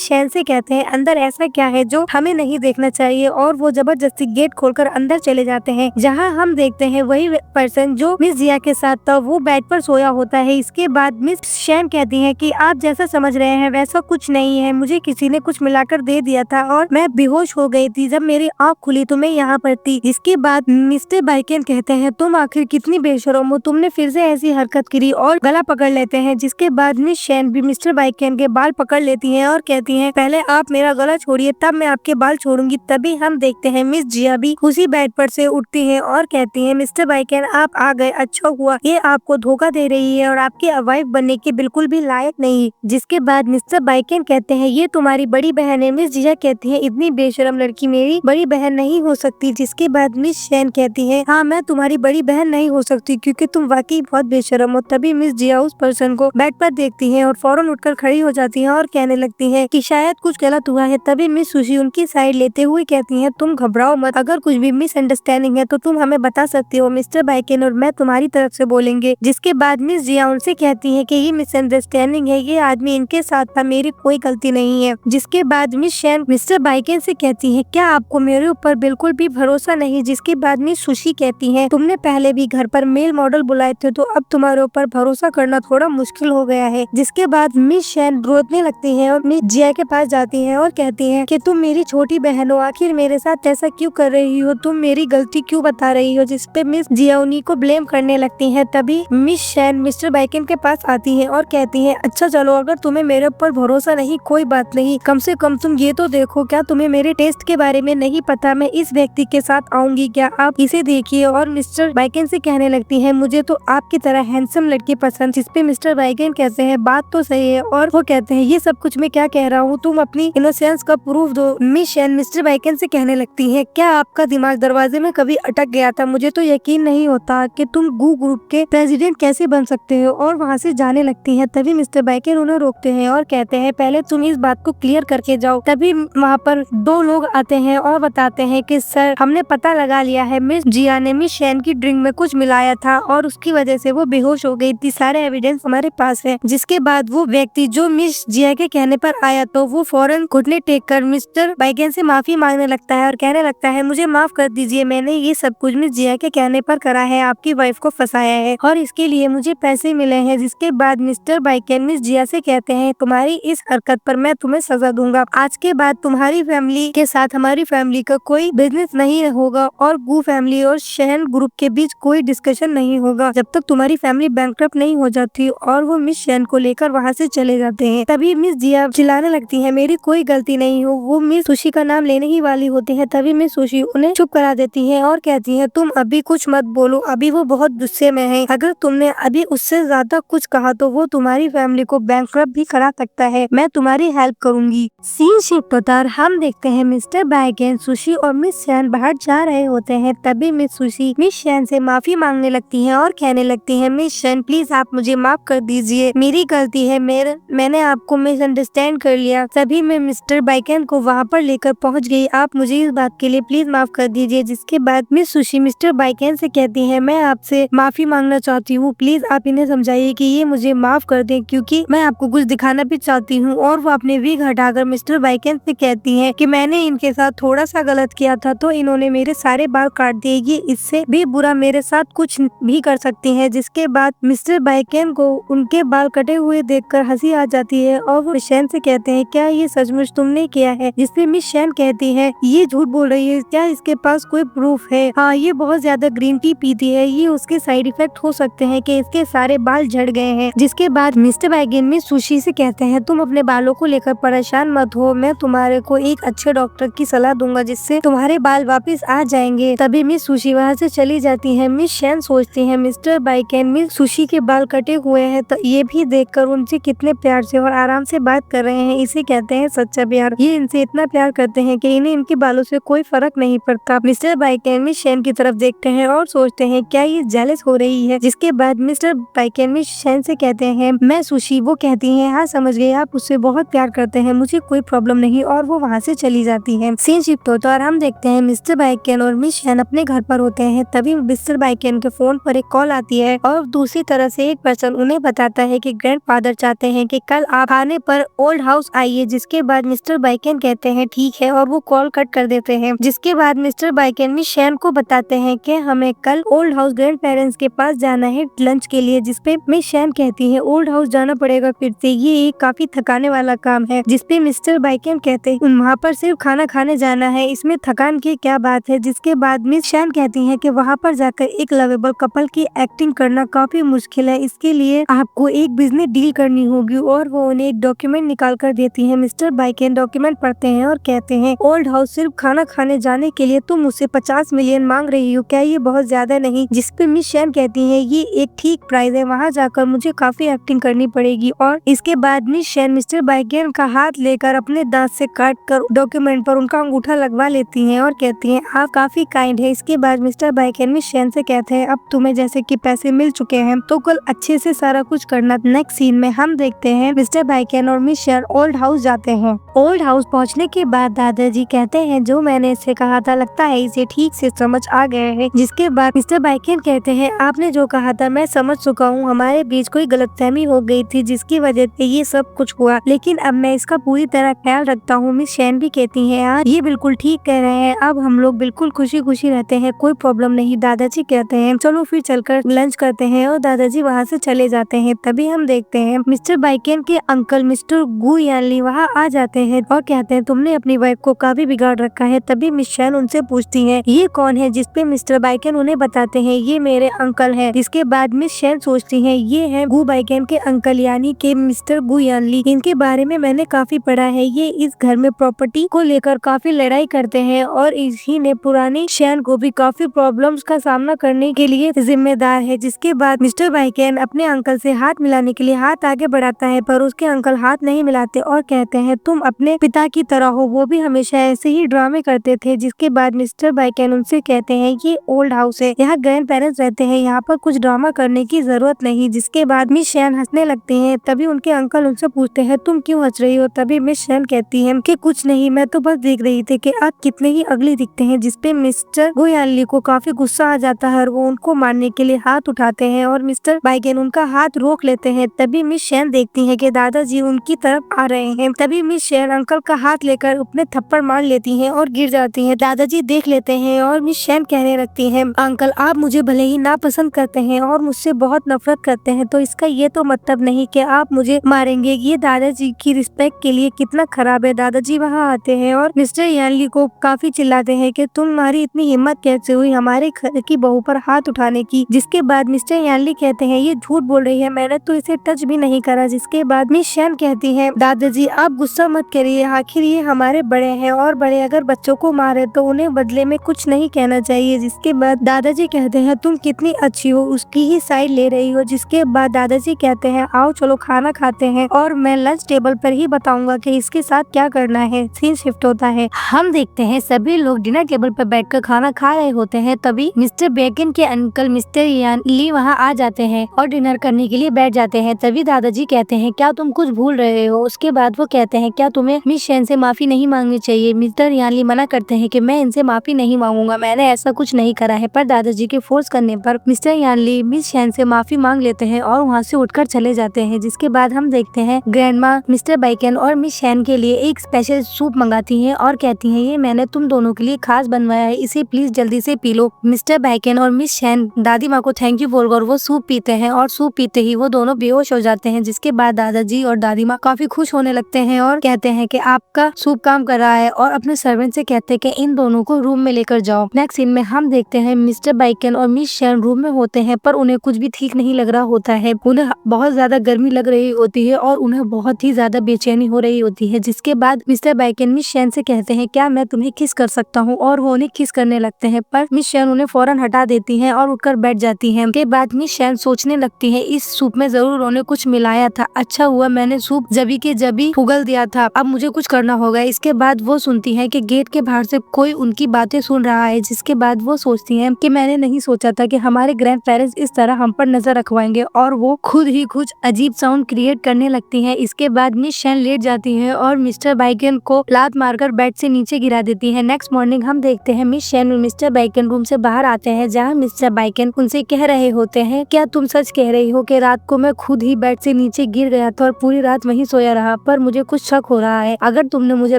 S1: शैन से कहते हैं अंदर ऐसा क्या है जो हमें नहीं देखना चाहिए, और वो जबरदस्ती गेट खोलकर अंदर चले जाते हैं, जहाँ हम देखते हैं वही पर्सन जो मिस जिया के साथ था वो बेड पर सोया होता है। इसके बाद मिस शैन कहती है कि आप जैसा समझ रहे हैं वैसा कुछ नहीं है, मुझे किसी ने कुछ मिलाकर दे दिया था और मैं बेहोश हो गई थी। जब मेरी आँख खुली तो मैं यहाँ पर थी। इसके बाद मिस्टर बाइकेन कहते हैं तुम आखिर कितनी बेशरम हो, तुमने फिर से ऐसी हरकत करी, और गला पकड़ लेते हैं। जिसके बाद मिस शैन भी मिस्टर बाइकेन के बाल पकड़ लेती हैं और कहती हैं पहले आप मेरा गला छोड़िए तब मैं आपके बाल छोड़ूंगी। तभी हम देखते हैं मिस जिया भी उसी बेड पर से उठती हैं और कहती हैं मिस्टर बाइकेन आप आ गए, अच्छा हुआ, ये आपको धोखा दे रही है और आपकी वाइफ बनने की बिल्कुल भी लायक नहीं। जिसके बाद मिस्टर बाइकेन कहते हैं ये तुम्हारी बड़ी बहन है। मिस जिया कहती है इतनी बेशरम लड़की मेरी बड़ी बहन नहीं हो सकती। जिसके बाद मिस शैन कहती है हाँ मैं तुम्हारी बड़ी बहन नहीं हो सकती क्योंकि तुम वाकई बहुत बेशरम हो। तभी मिस जिया उस पर्सन को बेड पर देखती है और फौरन उठकर खड़ी हो जाती है और कहने लगती है कि शायद कुछ गलत हुआ है। तभी मिस सुशी उनकी साइड लेते हुए कहती है तुम घबराओ मत, अगर कुछ भी मिसअंडरस्टैंडिंग है तो तुम हमें बता सकते हो, मिस्टर बाइकेन और मैं तुम्हारी तरफ से बोलेंगे। जिसके बाद मिस जिया उनसे कहती है कि ये मिसअंडरस्टैंडिंग है, ये आदमी इनके साथ था, मेरी कोई गलती नहीं है। जिसके बाद मिस शैन मिस्टर बाइकेन से कहती है क्या आपको मेरे ऊपर बिल्कुल भी भरोसा नहीं। जिसके बाद मिस सुशी कहती है तुमने पहले भी घर पर मेल मॉडल बुलाए थे तो अब तुम्हारे ऊपर भरोसा करना थोड़ा मुश्किल हो गया है। जिसके बाद मिस शैन रोने लगती है और मिस जिया के पास जाती है और कहती है कि तुम मेरी छोटी बहन हो, आखिर मेरे साथ ऐसा क्यों कर रही हो, तुम मेरी गलती क्यों बता रही हो। जिसपे मिस जिया उन्हीं को ब्लेम करने लगती है। तभी मिस शैन मिस्टर बाइकेन के पास आती है और कहती है अच्छा चलो अगर तुम्हें मेरे ऊपर भरोसा नहीं कोई बात नहीं, कम से कम तुम ये तो देखो क्या तुम्हें मेरे टेस्ट के बारे में नहीं पता, मैं इस व्यक्ति के साथ आऊंगी, क्या आप इसे देखिए। और मिस्टर बाइकेन से कहने लगती है मुझे तो आपकी तरह हैंडसम लड़की पसंद। जिसपे मिस्टर बाइकेन कहते हैं बात तो सही है, और वो कहते हैं ये सब कुछ मैं क्या कह रहा हूँ, तुम अपनी इनोसेंस का प्रूफ दो। मिस शैन मिस्टर बाइकेन से कहने लगती है क्या आपका दिमाग दरवाजे में कभी अटक गया था, मुझे तो यकीन नहीं होता कि तुम गू ग्रुप के प्रेसिडेंट कैसे बन सकते हो, और वहाँ से जाने लगती है। तभी मिस्टर बाइकेन उन्हें रोकते हैं और कहते हैं पहले तुम इस बात को क्लियर करके जाओ। तभी वहाँ पर दो लोग आते हैं और बताते हैं कि सर हमने पता लगा लिया है, मिस जिया ने मिस शैन की ड्रिंक में कुछ मिलाया था और उसकी वजह से वो बेहोश हो गई थी, सारे एविडेंस हमारे पास है। जिसके बाद वो व्यक्ति जो मिस जिया के कहने पर आया तो वो फौरन घुटने टेक कर मिस्टर बाइकेन से माफी मांगने लगता है और कहने लगता है मुझे माफ कर दीजिए, मैंने ये सब कुछ मिस जिया के कहने पर करा है, आपकी वाइफ को फंसाया है और इसके लिए मुझे पैसे मिले हैं। जिसके बाद मिस्टर बाइकेन मिस जिया से कहते हैं तुम्हारी इस हरकत पर मैं तुम्हें सजा दूंगा, आज के बाद तुम्हारी फैमिली के साथ हमारी फैमिली का कोई बिजनेस नहीं होगा और गू फैमिली और शैन ग्रुप के बीच कोई डिस्कशन नहीं होगा जब तक तुम्हारी फैमिली बैंकक्रप्ट नहीं हो जाती। और वो मिस शैन को लेकर वहाँ से चले जाते हैं। तभी मिस जिया चिल्लाने लगती है मेरी कोई गलती नहीं हो। वो मिस सुशी का नाम लेने ही वाली होती है। तभी मिस सुशी उन्हें चुप करा देती है और कहती है तुम अभी कुछ मत बोलो, अभी वो बहुत गुस्से में है, अगर तुमने अभी उससे ज्यादा कुछ कहा तो वो तुम्हारी फैमिली को बैंकक्रप्ट भी करा सकता है, मैं तुम्हारी हेल्प करूंगी। सीन शिफ्ट होता है, हम देखते हैं मिस्टर बाइकेन सुशी और मिस शैन बाहर जा रहे होते हैं। तभी मिस सुशी मिस शैन से माफी मांगने लगती है और कहने लगती है मिस शैन प्लीज आप मुझे माफ कर दीजिए, मेरी गलती है, मैंने आपको मिसअंडरस्टैंड कर लिया। तभी मैं मिस्टर बाइकेन को वहाँ पर लेकर पहुँच गई, आप मुझे इस बात के लिए प्लीज माफ कर दीजिए। जिसके बाद मिस सुशी मिस्टर बाइकेन से कहती है मैं आपसे माफी मांगना चाहती हूँ, प्लीज आप इन्हें समझाइए कि ये मुझे माफ कर दें क्योंकि मैं आपको कुछ दिखाना भी चाहती हूँ। और वो अपने विग हटाकर मिस्टर बाइकेन से कहती है कि मैंने इनके साथ थोड़ा सा गलत किया था तो इन्होंने मेरे सारे बाल काट दिए, ये इससे भी बुरा मेरे साथ कुछ भी कर सकती है। जिसके बाद मिस्टर बाइकेन को उनके बाल कटे हुए देखकर हंसी आ जाती है और वो शैन से कहते हैं क्या ये सचमुच तुमने किया है। जिसपे मिस शैन कहती है ये झूठ बोल रही है, क्या इसके पास कोई प्रूफ है, हाँ ये बहुत ज्यादा ग्रीन टी पीती है, ये उसके साइड इफेक्ट हो सकते हैं कि इसके सारे बाल झड़ गए हैं। जिसके बाद मिस्टर बाइकेन मिस सुशी से कहते हैं तुम अपने बालों को लेकर परेशान मत हो, मैं तुम्हारे को एक अच्छे डॉक्टर की सलाह दूंगा जिससे तुम्हारे बाल वापस आ जाएंगे। तभी मिस सुशी वहाँ से चली जाती है। मिस शैन सोचती है मिस्टर बाइकेन मिस सुशी के बाल कटे हुए हैं तो ये भी देखकर उनसे कितने प्यार से और आराम से बात कर रहे हैं, इसे कहते हैं सच्चा प्यार। ये इनसे इतना प्यार करते हैं कि इन्हें इनके बालों से कोई फर्क नहीं पड़ता। मिस्टर बाइकेन मिस शैन की तरफ देखते हैं और सोचते हैं क्या ये जेलस हो रही है। जिसके बाद मिस्टर बाइकेन मिस शैन से कहते हैं मैं सुशी। वो कहती है हाँ समझ गए, आप उससे बहुत प्यार करते हैं, मुझे कोई प्रॉब्लम नहीं। और वो वहाँ से चली जाती है। सीन शिफ्ट होता है और हम देखते हैं मिस्टर बाइकेन और मिस शैन अपने घर पर होते हैं। तभी मिस्टर बाइकेन के फोन पर एक कॉल आती है और दूसरी तरफ से एक पर्सन उन्हें बताता है कि ग्रैंडफादर चाहते हैं कि कल आप खाने पर ओल्ड हाउस आइए। जिसके बाद मिस्टर बाइकन कहते हैं ठीक है और वो कॉल कट कर देते हैं। जिसके बाद मिस्टर बाइकन मिस शैन को बताते हैं कि हमें कल ओल्ड हाउस ग्रैंड पेरेंट्स के पास जाना है लंच के लिए। जिसपे मिस शैन कहती है ओल्ड हाउस जाना पड़ेगा फिर से, ये एक काफी थकाने वाला काम है। जिसपे मिस्टर बाइकन कहते हैं वहाँ पर सिर्फ खाना खाने जाना है, इसमें थकान की क्या बात है। जिसके बाद मिस शैन कहती है कि वहाँ पर जाकर एक लवेबल कपल की एक्टिंग करना काफी मुश्किल है, इसके लिए आपको एक बिजनेस डील करनी होगी और वो उन्हें एक डॉक्यूमेंट निकाल कर देती है। मिस्टर बाइकन डॉक्यूमेंट पढ़ते हैं और कहते हैं ओल्ड हाउस सिर्फ खाना खाने जाने के लिए तुम मुझसे 50 मिलियन मांग रही हो, क्या ये बहुत ज्यादा नहीं। जिसपे मिस शैन कहती है ये एक ठीक प्राइस है, वहाँ जाकर मुझे काफी एक्टिंग करनी पड़ेगी। और इसके बाद मिस शैन मिस्टर बाइकन का हाथ लेकर अपने दांत से काट कर डॉक्यूमेंट पर उनका अंगूठा लगवा लेती हैं और कहती हैं आप काफी काइंड है। इसके बाद मिस्टर बाइकन मिस शैन से कहते हैं अब तुम्हें जैसे कि पैसे मिल चुके हैं तो कल अच्छे से सारा कुछ करना। नेक्स्ट सीन में हम देखते हैं मिस्टर बाइकन और मिस शैन ओल्ड हाउस जाते हैं। ओल्ड हाउस पहुंचने के बाद दादाजी कहते हैं जो मैंने इससे कहा था लगता है इसे ठीक से समझ आ गया है। जिसके बाद मिस्टर बाइकन कहते हैं आपने जो कहा था मैं समझ चुका हूँ, हमारे बीच कोई गलतफहमी हो गई थी जिसकी वजह से ये सब कुछ हुआ, लेकिन अब मैं इसका पूरी तरह ख्याल रखता हूँ। मिस शैन भी कहती है यार ये बिल्कुल ठीक कह रहे हैं, अब हम लोग बिल्कुल खुशी खुशी रहते हैं, कोई प्रॉब्लम नहीं। दादाजी कहते हैं चलो फिर चलकर लंच करते हैं और दादाजी वहाँ से चले जाते हैं। तभी हम देखते हैं मिस्टर बाइकन के अंकल मिस्टर गु यानली वहाँ आ जाते हैं और कहते हैं तुमने अपनी वाइफ को काफी बिगाड़ रखा है। तभी मिस शैन उनसे पूछती है ये कौन है। जिसपे मिस्टर बाइकन उन्हें बताते हैं ये मेरे अंकल है। इसके बाद मिस शैन सोचती है ये है गु बाइकन के अंकल यानी के मिस्टर गु यानली, इनके बारे में मैंने काफी पढ़ा है, ये इस घर में प्रॉपर्टी को लेकर काफी लड़ाई करते हैं और इसी ने पुरानी शैन को भी काफी प्रॉब्लम्स का सामना करने के लिए जिम्मेदार है। जिसके बाद मिस्टर बाइकन अपने अंकल से हाथ मिलाने के लिए हाथ आगे बढ़ाता है पर उसके अंकल हाथ नहीं मिलाते और कहते हैं तुम अपने पिता की तरह हो, वो भी हमेशा ऐसे ही ड्रामे करते थे। जिसके बाद मिस्टर बाइकन उनसे कहते हैं ये ओल्ड हाउस है, यहाँ ग्रैंड पेरेंट्स रहते हैं, यहाँ पर कुछ ड्रामा करने की जरूरत नहीं। जिसके बाद मिस शैन हंसने लगती हैं। तभी उनके अंकल उनसे पूछते हैं तुम क्यों हंस रही हो। तभी मिस शैन कहती है कि कुछ नहीं, मैं तो बस देख रही थी कि आप कितने ही अगली दिखते हैं। जिसपे मिस्टर गु यानली को काफी गुस्सा आ जाता है और वो उनको मारने के लिए हाथ उठाते हैं और मिस्टर बाइकन उनका हाथ रोक लेते हैं। तभी मिस शैन देखती है कि दादाजी उनकी तरफ आ रहे हैं। तभी मिस शैन अंकल का हाथ लेकर अपने थप्पड़ मार लेती हैं और गिर जाती हैं। दादाजी देख लेते हैं और मिस शैन कहने लगती हैं अंकल आप मुझे भले ही नापसंद करते हैं और मुझसे बहुत नफरत करते हैं, तो इसका ये तो मतलब नहीं कि आप मुझे मारेंगे। ये दादाजी की रिस्पेक्ट के लिए कितना खराब है। दादाजी वहाँ आते हैं और मिस्टर यानली को काफी चिल्लाते हैं कि तुम्हारी इतनी हिम्मत कैसे हुई हमारे घर की बहू पर हाथ उठाने की। जिसके बाद मिस्टर यानली कहते हैं ये झूठ बोल रही है, मैंने तो इसे टच भी नहीं करा। जिसके बाद मिस शैन कहती है दादाजी आप गुस्सा मत करिए, आखिर ये हमारे बड़े हैं और बड़े अगर बच्चों को मारे तो उन्हें बदले में कुछ नहीं कहना चाहिए। जिसके बाद दादाजी कहते हैं तुम कितनी अच्छी हो, उसकी ही साइड ले रही हो। जिसके बाद दादाजी कहते हैं आओ चलो खाना खाते हैं और मैं लंच टेबल पर ही बताऊंगा कि इसके साथ क्या करना है। सीन शिफ्ट होता है, हम देखते हैं सभी लोग डिनर टेबल पर बैठकर खाना खा रहे होते हैं। तभी मिस्टर बेकन के अंकल मिस्टर यानली वहाँ आ जाते हैं और डिनर करने के लिए बैठ जाते हैं। तभी दादाजी कहते हैं क्या तुम कुछ भूल रहे हो। उसके बाद वो कहते हैं क्या तुम्हें मिस शैन से माफी नहीं मांगनी चाहिए। मिस्टर यानली मना करते हैं कि मैं इनसे माफी नहीं मांगूंगा, मैंने ऐसा कुछ नहीं करा है। पर दादाजी के फोर्स करने पर मिस्टर यानली मिस शैन से माफी मांग लेते हैं और वहाँ से उठकर चले जाते हैं। जिसके बाद हम देखते हैं ग्रैंडमा मिस्टर बाइकन और मिस शैन के लिए एक स्पेशल सूप मंगाती हैं और कहती हैं ये मैंने तुम दोनों के लिए खास बनवाया है, इसे प्लीज जल्दी से पी लो। मिस्टर बाइकन और मिस शैन दादी माँ को थैंक यू बोलकर वो सूप पीते हैं और सूप पीते ही वो दोनों बेहोश हो जाते हैं। जिसके बाद दादाजी और दादी माँ काफी खुश होने लगते हैं और कहते हैं कि आपका सूप काम कर रहा है और अपने सर्वेंट से कहते हैं कि इन दोनों को रूम में लेकर जाओ। नेक्स्ट सीन में हम देखते हैं मिस्टर बाइकन और मिस शैन रूम में होते हैं पर उन्हें कुछ भी ठीक नहीं लग रहा होता है। उन्हें बहुत ज्यादा गर्मी लग रही होती है और उन्हें बहुत ही ज्यादा बेचैनी हो रही होती है। जिसके बाद मिस्टर बाइकन मिस शैन से कहते हैं क्या मैं तुम्हें किस कर सकता हूँ और वो उन्हें किस करने लगते हैं पर मिस शैन उन्हें फौरन हटा देती हैं और उठकर बैठ जाती हैं। के बाद मिस शैन सोचने लगती है इस सूप में जरूर उन्होंने कुछ मिलाया था, अच्छा हुआ मैंने सूप जबी के जबी उगल दिया था, अब मुझे कुछ करना होगा। इसके बाद वो सुनती है कि गेट के बाहर से कोई उनकी बातें सुन रहा है। जिसके बाद वो सोचती हैं कि मैंने नहीं सोचा था कि हमारे ग्रैंड पेरेंट्स इस तरह हम पर नजर रखवाएंगे और वो खुद ही कुछ अजीब साउंड क्रिएट करने लगती हैं। इसके बाद मिस शैन लेट जाती है और मिस्टर बाइकन को लात मारकर बेड से नीचे गिरा देती है। नेक्स्ट मॉर्निंग हम देखते हैं मिस शैन और मिस्टर बाइकन रूम से बाहर आते हैं जहाँ मिस्टर बाइकन उनसे कह रहे होते हैं क्या तुम सच कह रही हो कि रात को मैं खुद ही बेड से नीचे नीचे गिर गया था और पूरी रात वहीं सोया रहा, पर मुझे कुछ शक हो रहा है। अगर तुमने मुझे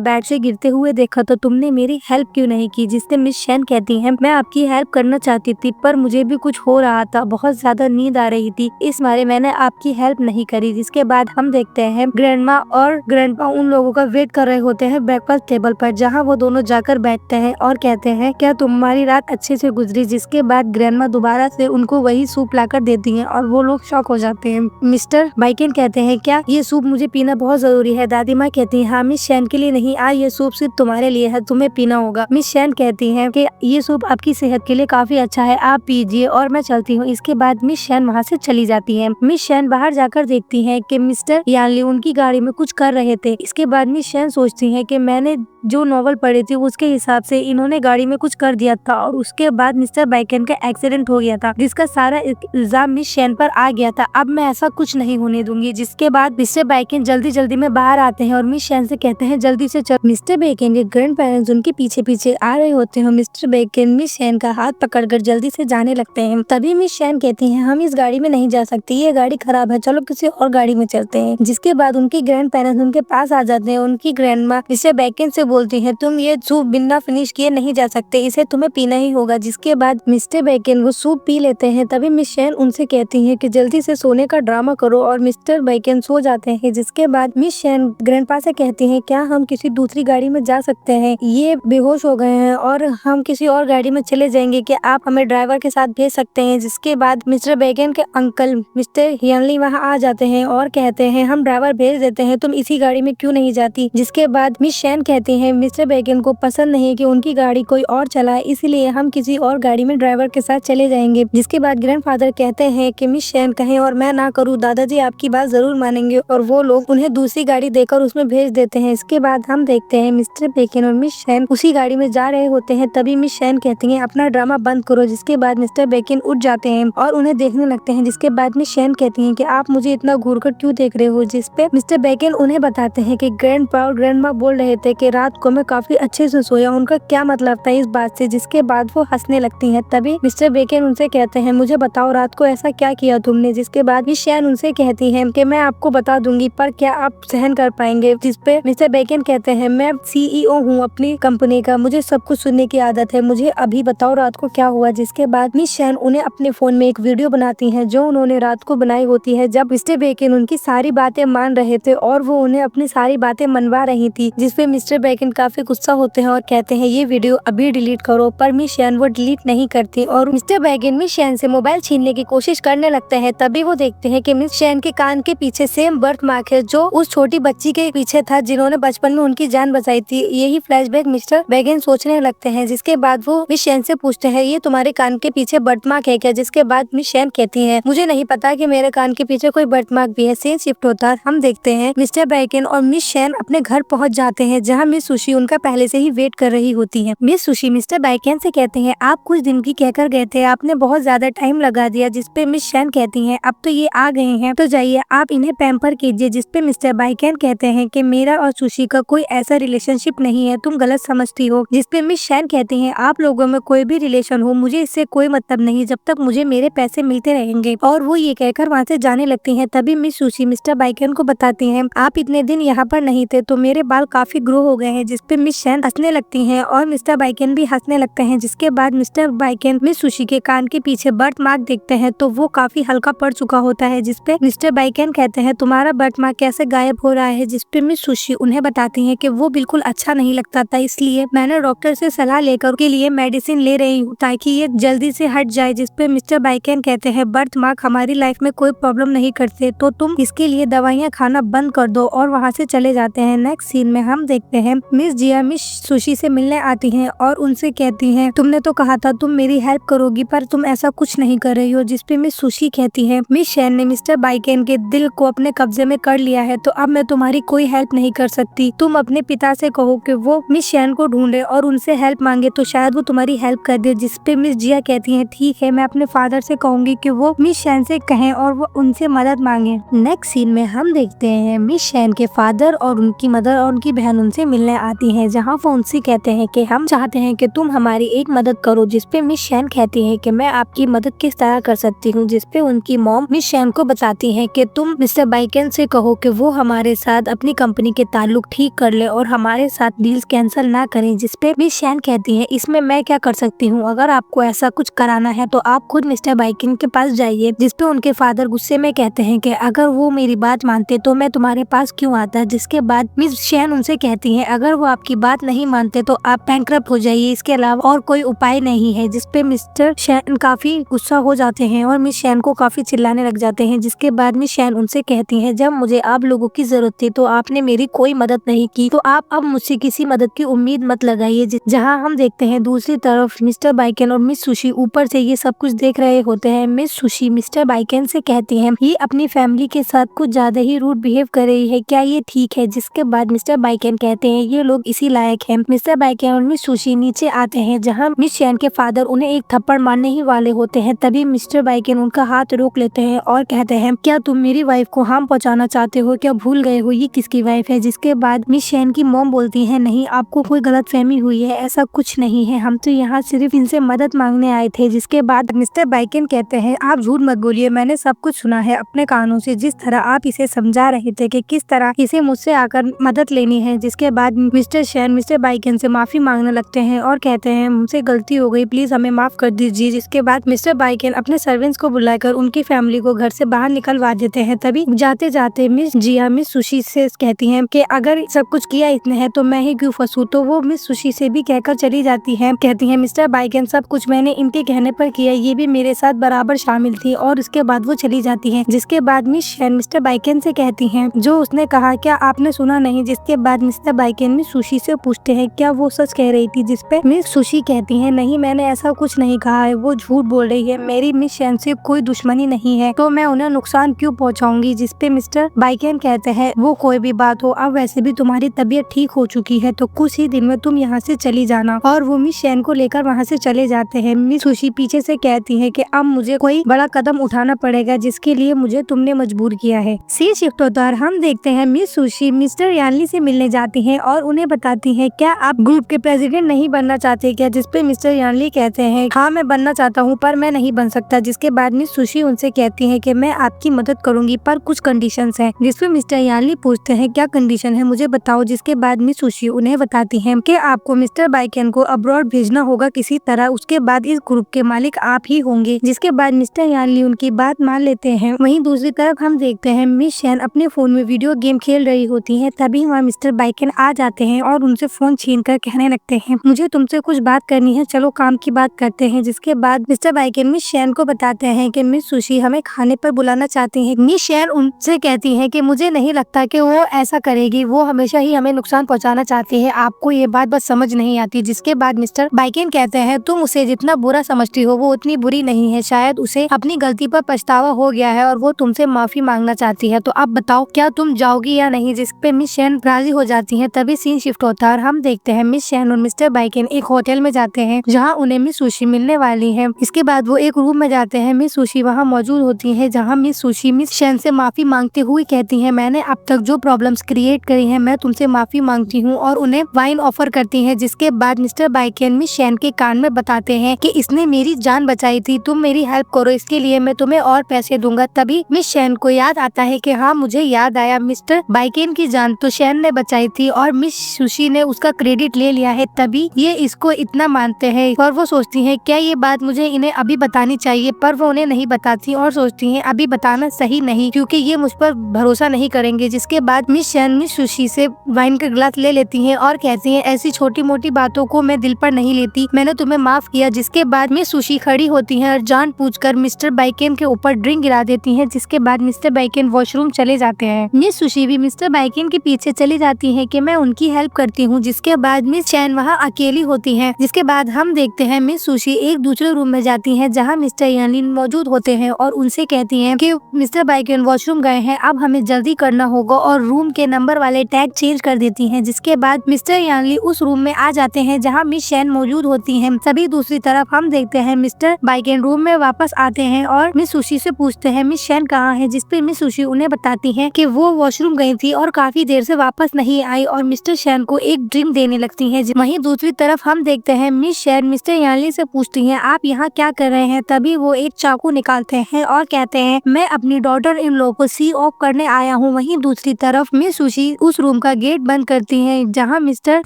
S1: बेड से गिरते हुए देखा तो तुमने मेरी हेल्प क्यों नहीं की? जिससे मिस शेन कहती है, मैं आपकी हेल्प करना चाहती थी पर मुझे भी कुछ हो रहा था, बहुत ज्यादा नींद आ रही थी, इस मारे मैंने आपकी हेल्प नहीं करी। जिसके बाद हम देखते हैं ग्रैंडमा और ग्रैंडपा उन लोगों का वेट कर रहे होते हैं ब्रेकफास्ट टेबल पर, जहाँ वो दोनों जाकर बैठते हैं और कहते हैं, क्या तुम्हारी रात अच्छे से गुजरी? जिसके बाद ग्रैंडमा दोबारा से उनको वही सूप लाकर देती हैं और वो लोग शॉक हो जाते हैं। मिस्टर बाइकेन कहते हैं, क्या ये सूप मुझे पीना बहुत जरूरी है? दादी माँ कहती है, हाँ मिस शेन के लिए नहीं, आज ये सूप सिर्फ तुम्हारे लिए है, तुम्हें पीना होगा। मिस शेन कहती है कि ये सूप आपकी सेहत के लिए काफी अच्छा है, आप पीजिए और मैं चलती हूँ। इसके बाद मिस शेन वहाँ से चली जाती है। मिस शेन बाहर जाकर देखती है कि मिस्टर यानली उनकी गाड़ी में कुछ कर रहे थे। इसके बाद मिस शेन सोचती है कि मैंने जो नॉवल पढ़ी थी उसके हिसाब से इन्होंने गाड़ी में कुछ कर दिया था और उसके बाद मिस्टर बाइकेन का एक्सीडेंट हो गया था, जिसका सारा इल्जाम मिस शेन पर आ गया था। अब मैं ऐसा कुछ नहीं होने दूंगी। जिसके बाद मिस्टर बाइकेन जल्दी जल्दी में बाहर आते हैं और मिस शेन से कहते हैं, जल्दी से चल। मिस्टर बाइकेन के ग्रैंड पेरेंट्स उनके पीछे पीछे आ रहे होते हैं। मिस्टर बाइकेन मिस शेन का हाथ पकड़कर जल्दी से जाने लगते हैं। तभी मिस शेन कहती है, हम इस गाड़ी में नहीं जा सकती, ये गाड़ी खराब है, चलो किसी और गाड़ी में चलते हैं। जिसके बाद उनके ग्रैंड पेरेंट्स उनके पास आ जाते हैं। उनकी ग्रैंड माँ मिस्टर बाइकेन से बोलती है, तुम ये सूप बिना फिनिश किए नहीं जा सकते, इसे तुम्हें पीना ही होगा। जिसके बाद मिस्टर बाइकेन वो सूप पी लेते हैं। तभी मिस शेन उनसे कहती है कि जल्दी से सोने का ड्रामा करो और मिस्टर बाइकेन सो जाते हैं। जिसके बाद मिस शेन ग्रैंडपा से कहती हैं, क्या हम किसी दूसरी गाड़ी में जा सकते हैं? ये बेहोश हो गए हैं और हम किसी और गाड़ी में चले जाएंगे, क्या आप हमें ड्राइवर के साथ भेज सकते हैं? जिसके बाद मिस्टर बाइकेन के अंकल मिस्टर हियनली वहाँ आ जाते हैं और कहते हैं, हम ड्राइवर भेज देते हैं, तुम इसी गाड़ी में क्यों नहीं जाती? जिसके बाद मिस शेन कहती है, मिस्टर बाइकेन को पसंद नहीं कि उनकी गाड़ी कोई और चलाए, इसलिए हम किसी और गाड़ी में ड्राइवर के साथ चले जाएंगे। जिसके बाद ग्रैंडफादर कहते हैं कि मिस शेन कहें और मैं ना करूँ, दादाजी आपकी बात जरूर मानेंगे और वो लोग उन्हें दूसरी गाड़ी देकर उसमें भेज देते हैं। इसके बाद हम देखते हैं मिस्टर बाइकेन और मिस शेन उसी गाड़ी में जा रहे होते हैं। तभी मिस शेन कहती है, अपना ड्रामा बंद करो। जिसके बाद मिस्टर बाइकेन उठ जाते हैं और उन्हें देखने लगते हैं। जिसके बाद मिस शेन कहती है कि आप मुझे इतना घूर कर क्यों देख रहे हो? जिसपे मिस्टर बाइकेन उन्हें बताते हैं कि ग्रैंडपा और ग्रैंडमा बोल रहे थे कि रात को मैं काफी अच्छे से सोया, उनका क्या मतलब था इस बात से? जिसके बाद वो हंसने लगती हैं। तभी मिस्टर बाइकेन उनसे कहते हैं, मुझे बताओ रात को ऐसा क्या किया तुमने? जिसके बाद मिस शेन उनसे कहती है कि मैं आपको बता दूंगी, पर क्या आप सहन कर पाएंगे? जिसपे मिस्टर बाइकेन कहते हैं, मैं CEO हूँ अपनी कंपनी का, मुझे सब कुछ सुनने की आदत है, मुझे अभी बताओ रात को क्या हुआ? जिसके बाद मिस शेन उन्हें अपने फोन में एक वीडियो बनाती है जो उन्होंने रात को बनाई होती है, जब मिस्टर बाइकेन उनकी सारी बातें मान रहे थे और वो उन्हें अपनी सारी बातें मनवा रही थी। जिसपे मिस्टर बाइकेन काफी गुस्सा होते हैं और कहते हैं, ये वीडियो अभी डिलीट करो, पर मिस शेन वो डिलीट नहीं करती और मिस्टर बाइकेन मिस शेन से मोबाइल छीनने की कोशिश करने लगते हैं। तभी वो देखते हैं कि मिस शेन के कान के पीछे सेम बर्थ मार्क है जो उस छोटी बच्ची के पीछे था जिन्होंने बचपन में उनकी जान बचाई थी। यही फ्लैशबैक मिस्टर बाइकेन सोचने लगते हैं। जिसके बाद वो मिस शेन से पूछते हैं, ये तुम्हारे कान के पीछे बर्थ मार्क है क्या? जिसके बाद मिस शेन कहती है, मुझे नहीं पता कि मेरे कान के पीछे कोई बर्थ मार्क भी है। सीन शिफ्ट होता है। हम देखते हैं मिस्टर बाइकेन और मिस शेन अपने घर पहुंच जाते हैं, जहां मिस सुशी उनका पहले से ही वेट कर रही होती है। मिस सुशी मिस्टर बाइकेन से कहते हैं, आप कुछ दिन की कहकर गए थे, आपने बहुत ज्यादा टाइम लगा दिया। जिसपे मिस शेन कहती हैं, अब तो ये आ गए हैं तो जाइए आप इन्हें पैम्पर कीजिए। जिसपे मिस्टर बाइकेन कहते हैं कि मेरा और सुशी का कोई ऐसा रिलेशनशिप नहीं है, तुम गलत समझती हो। जिसपे मिस शेन कहती हैं, आप लोगों में कोई भी रिलेशन हो मुझे इससे कोई मतलब नहीं, जब तक मुझे मेरे पैसे मिलते रहेंगे। और वो ये कहकर वहाँ से जाने लगती हैं। तभी मिस सुशी मिस्टर बाइकेन को बताती हैं, आप इतने दिन यहाँ पर नहीं थे तो मेरे बाल काफी ग्रो हो गए हैं। जिसपे मिस शेन हंसने लगती हैं और मिस्टर बाइकेन भी हंसने लगते हैं। जिसके बाद मिस्टर बाइकेन मिस सुशी के कान के पीछे बर्थ मार्क देखते हैं तो वो काफी हल्का पड़ चुका होता है। जिसपे मिस्टर बाइकेन कहते हैं, तुम्हारा बर्थ मार्क कैसे गायब हो रहा है? जिसपे मिस सुशी उन्हें बताती है कि वो बिल्कुल अच्छा नहीं लगता था, इसलिए मैंने डॉक्टर से सलाह लेकर के लिए मेडिसिन ले रही हूँ ताकि ये जल्दी से हट जाए। जिसपे मिस्टर बाइकेन कहते हैं, बर्थ मार्क हमारी लाइफ में कोई प्रॉब्लम नहीं करते, तो तुम इसके लिए दवाइयाँ खाना बंद कर दो और वहाँ से चले जाते हैं। नेक्स्ट सीन में हम देखते हैं मिस जिया मिस सुशी से मिलने आती हैं और उनसे कहती हैं, तुमने तो कहा था तुम मेरी हेल्प करोगी, पर तुम ऐसा कुछ नहीं कर रही हो। जिसपे मिस सुशी कहती है, मिस शेन ने मिस्टर बाइकेन के दिल को अपने कब्जे में कर लिया है, तो अब मैं तुम्हारी कोई हेल्प नहीं कर सकती। तुम अपने पिता से कहो कि वो मिस शेन को ढूंढे और उनसे हेल्प मांगे, तो शायद वो तुम्हारी हेल्प कर दे। जिसपे मिस जिया कहती है, ठीक है मैं अपने फादर से कहूंगी कि वो मिस शेन से कहें और वो उनसे मदद मांगे। नेक्स्ट सीन में हम देखते हैं मिस शेन के फादर और उनकी मदर और उनकी बहन उनसे मिलने मिलने आती हैं, जहाँ वो उनसे कहते हैं कि हम चाहते हैं कि तुम हमारी एक मदद करो। जिसपे मिस शैन कहती है कि मैं आपकी मदद किस तरह कर सकती हूँ। जिसपे उनकी मॉम मिस शैन को बताती है कि तुम मिस्टर बाइकेन से कहो कि वो हमारे साथ अपनी कंपनी के ताल्लुक ठीक कर ले और हमारे साथ डील्स कैंसिल ना करें। जिसपे मिस शैन कहती है इसमें मैं क्या कर सकती हूँ, अगर आपको ऐसा कुछ कराना है तो आप खुद मिस्टर बाइकेन के पास जाइए। जिसपे उनके फादर गुस्से में कहते हैं कि अगर वो मेरी बात मानते तो मैं तुम्हारे पास क्यों आता। जिसके बाद मिस शैन उनसे कहती है अगर वो आपकी बात नहीं मानते तो आप बैंकरप्ट हो जाइए, इसके अलावा और कोई उपाय नहीं है। जिसपे मिस्टर शैन काफी गुस्सा हो जाते हैं और मिस शैन को काफी चिल्लाने लग जाते हैं। जिसके बाद मिस शैन उनसे कहती है जब मुझे आप लोगों की जरूरत थी तो आपने मेरी कोई मदद नहीं की, तो आप अब मुझसे किसी मदद की उम्मीद मत लगाइए। जहाँ हम देखते हैं दूसरी तरफ मिस्टर बाइकेन और मिस सुशी ऊपर से ये सब कुछ देख रहे होते हैं। मिस सुशी मिस्टर बाइकेन से कहती है ये अपनी फैमिली के साथ कुछ ज्यादा ही रूड बिहेव कर रही है, क्या ये ठीक है। जिसके बाद मिस्टर बाइकेन कहते हैं ये लोग इसी लायक हैं। मिस्टर बाइकेन और मिस सुशी नीचे आते हैं, जहाँ मिस शैन के फादर उन्हें एक थप्पड़ मारने ही वाले होते हैं। तभी मिस्टर बाइकेन उनका हाथ रोक लेते हैं और कहते हैं क्या तुम मेरी वाइफ को हार्म पहुंचाना चाहते हो, क्या भूल गए हो ये किसकी वाइफ है। जिसके बाद मिस शैन की मॉम बोलती है नहीं आपको कोई गलतफहमी हुई है, ऐसा कुछ नहीं है, हम तो यहाँ सिर्फ इनसे मदद मांगने आए थे। जिसके बाद मिस्टर बाइकेन कहते हैं आप झूठ मत बोलिए, मैंने सब कुछ सुना है अपने कानों से। जिस तरह आप इसे समझा रहे थे कि किस तरह इसे मुझसे आकर मदद लेनी है। जिसके बाद मिस्टर शैन मिस्टर बाइकेन से माफी मांगने लगते हैं और कहते हैं मुझसे गलती हो गई, प्लीज हमें माफ कर दीजिए। जिसके बाद मिस्टर बाइकेन अपने सर्वेंट्स को बुलाकर उनकी फैमिली को घर से बाहर निकलवा देते हैं। तभी जाते जाते मिस जिया मिस सुशी से कहती हैं कि अगर सब कुछ किया इसने है तो मैं ही क्यों फंसूं। तो वो मिस सुशी से भी कहकर चली जाती है, कहती है मिस्टर बाइकेन सब कुछ मैंने इनके कहने पर किया, ये भी मेरे साथ बराबर शामिल थी। और उसके बाद वो चली जाती है। जिसके बाद मिस शैन मिस्टर बाइकेन से कहती हैं जो उसने कहा क्या आपने सुना नहीं। जिसके बाद मिस्टर बाइकेन मिस सुशी से पूछते हैं क्या वो सच कह रही थी। जिसपे मिस सुशी कहती है नहीं मैंने ऐसा कुछ नहीं कहा है, वो झूठ बोल रही है, मेरी मिस शैन से कोई दुश्मनी नहीं है तो मैं उन्हें नुकसान क्यों पहुंचाऊंगी। जिसपे मिस्टर बाइकेन कहते हैं वो कोई भी बात हो, अब वैसे भी तुम्हारी तबीयत ठीक हो चुकी है तो कुछ ही दिन में तुम यहाँ से चली जाना। और वो मिस शैन को लेकर वहाँ से चले जाते हैं। मिस सुशी पीछे से कहती है कि अब मुझे कोई बड़ा कदम उठाना पड़ेगा जिसके लिए मुझे तुमने मजबूर किया है। सी शिफ्ट होता है हम देखते हैं मिस सुशी मिस्टर यानली से मिलने जाती हैं और उन्हें बताती हैं क्या आप ग्रुप के प्रेसिडेंट नहीं बनना चाहते क्या। जिसपे मिस्टर यानली कहते हैं हाँ मैं बनना चाहता हूँ पर मैं नहीं बन सकता। जिसके बाद मिस सुशी उनसे कहती है कि मैं आपकी मदद करूंगी पर कुछ कंडीशंस हैं। जिसपे मिस्टर यानली पूछते हैं क्या कंडीशन है मुझे बताओ। जिसके बाद मिस सुशी उन्हें बताती है कि आपको मिस्टर बाइकेन को अब्रॉड भेजना होगा किसी तरह, उसके बाद इस ग्रुप के मालिक आप ही होंगे। जिसके बाद मिस्टर यानली उनकी बात मान लेते हैं। वहीं दूसरी तरफ हम देखते हैं मिस शैन अपने फोन में वीडियो गेम खेल रही होती है। तभी वहाँ मिस्टर बाइकेन आ जाते हैं और उनसे फोन छीन कर कहने लगते हैं मुझे तुमसे कुछ बात करनी है, चलो काम की बात करते हैं। जिसके बाद मिस्टर बाइकेन मिस शैन को बताते हैं कि मिस सुशी हमें खाने पर बुलाना चाहती हैं। मिस शैन उनसे कहती है कि मुझे नहीं लगता कि वो ऐसा करेगी, वो हमेशा ही हमें नुकसान पहुंचाना चाहती है, आपको ये बात बस समझ नहीं आती। जिसके बाद मिस्टर बाइकेन कहते हैं तुम उसे जितना बुरा समझती हो वो उतनी बुरी नहीं है, शायद उसे अपनी गलती पर पछतावा हो गया है और वो तुमसे माफी मांगना चाहती है, तो अब बताओ क्या तुम जाओगी या नहीं। जिसपे मिस शैन राजी हो जाती है। तभी सीन शिफ्ट होता है और हम देखते हैं मिस शैन और मिस्टर बाइकेन एक होटल में जाते हैं जहाँ उन्हें मिस सुशी मिलने वाली है। इसके बाद वो एक रूम में जाते हैं, मिस सुशी वहाँ मौजूद होती है, जहाँ मिस सुशी मिस शैन से माफी मांगते हुए कहती है मैंने अब तक जो प्रॉब्लम्स क्रिएट करी है मैं तुमसे माफी मांगती हूँ और उन्हें वाइन ऑफर करती है। जिसके बाद मिस्टर बाइकेन मिस शैन के कान में बताते हैं कि इसने मेरी जान बचाई थी, तुम मेरी हेल्प करो, इसके लिए मैं तुम्हें और पैसे दूंगा। तभी मिस शैन को याद आता है कि हाँ मुझे याद आया, मिस्टर बाइकेन की जान तो शैन ने बचाई थी और मिस सुशी ने उसका क्रेडिट ले लिया है, तभी ये इसको इतना मानते हैं। और वो सोचती है क्या ये बात मुझे इन्हें अभी बतानी चाहिए, पर वो उन्हें नहीं बताती और सोचती है अभी बताना सही नहीं क्योंकि ये मुझ पर भरोसा नहीं करेंगे। जिसके बाद मिस शैन मिस सुशी से वाइन का गिलास ले लेती हैं और कहती हैं ऐसी छोटी मोटी बातों को मैं दिल पर नहीं लेती, मैंने तुम्हें माफ किया। जिसके बाद मिस सुशी खड़ी होती हैं और जानबूझकर मिस्टर बाइकेन के ऊपर ड्रिंक गिरा देती हैं। जिसके बाद मिस्टर बाइकेन वॉशरूम चले जाते हैं। मिस सुशी भी मिस्टर बाइकेन के पीछे चली जाती है कि मैं उनकी हेल्प करती हूँ। जिसके बाद मिस शैन वहाँ अकेली होती है। जिसके बाद हम देखते हैं मिस सुशी एक दूसरे रूम में जाती है जहाँ मिस्टर यानली मौजूद होते हैं और उनसे कहती है कि मिस्टर बाइकेन वॉशरूम गए हैं, अब हमें जल्दी करना होगा और रूम के नंबर वाले टैग चेंज कर देती हैं। जिसके बाद मिस्टर यानली उस रूम में आ जाते हैं जहाँ मिस शैन मौजूद होती हैं। सभी दूसरी तरफ हम देखते हैं मिस्टर बाइकेन रूम में वापस आते हैं और मिस सुशी से पूछते हैं मिस शैन कहाँ है। जिसपे मिस सुशी उन्हें बताती है कि वो वॉशरूम गई थी और काफी देर से वापस नहीं आई और मिस्टर शैन को एक ड्रिंक देने लगती हैं। वहीं दूसरी तरफ हम देखते हैं मिस शैन मिस्टर यानली से पूछती हैं आप यहाँ क्या कर रहे हैं। तभी वो एक चाकू निकालते हैं और कहते हैं मैं अपनी डॉटर इन लॉ को सी ऑफ करने आया हूँ। वहीं दूसरी तरफ मिस सुशी उस रूम का गेट बंद करती है जहाँ मिस्टर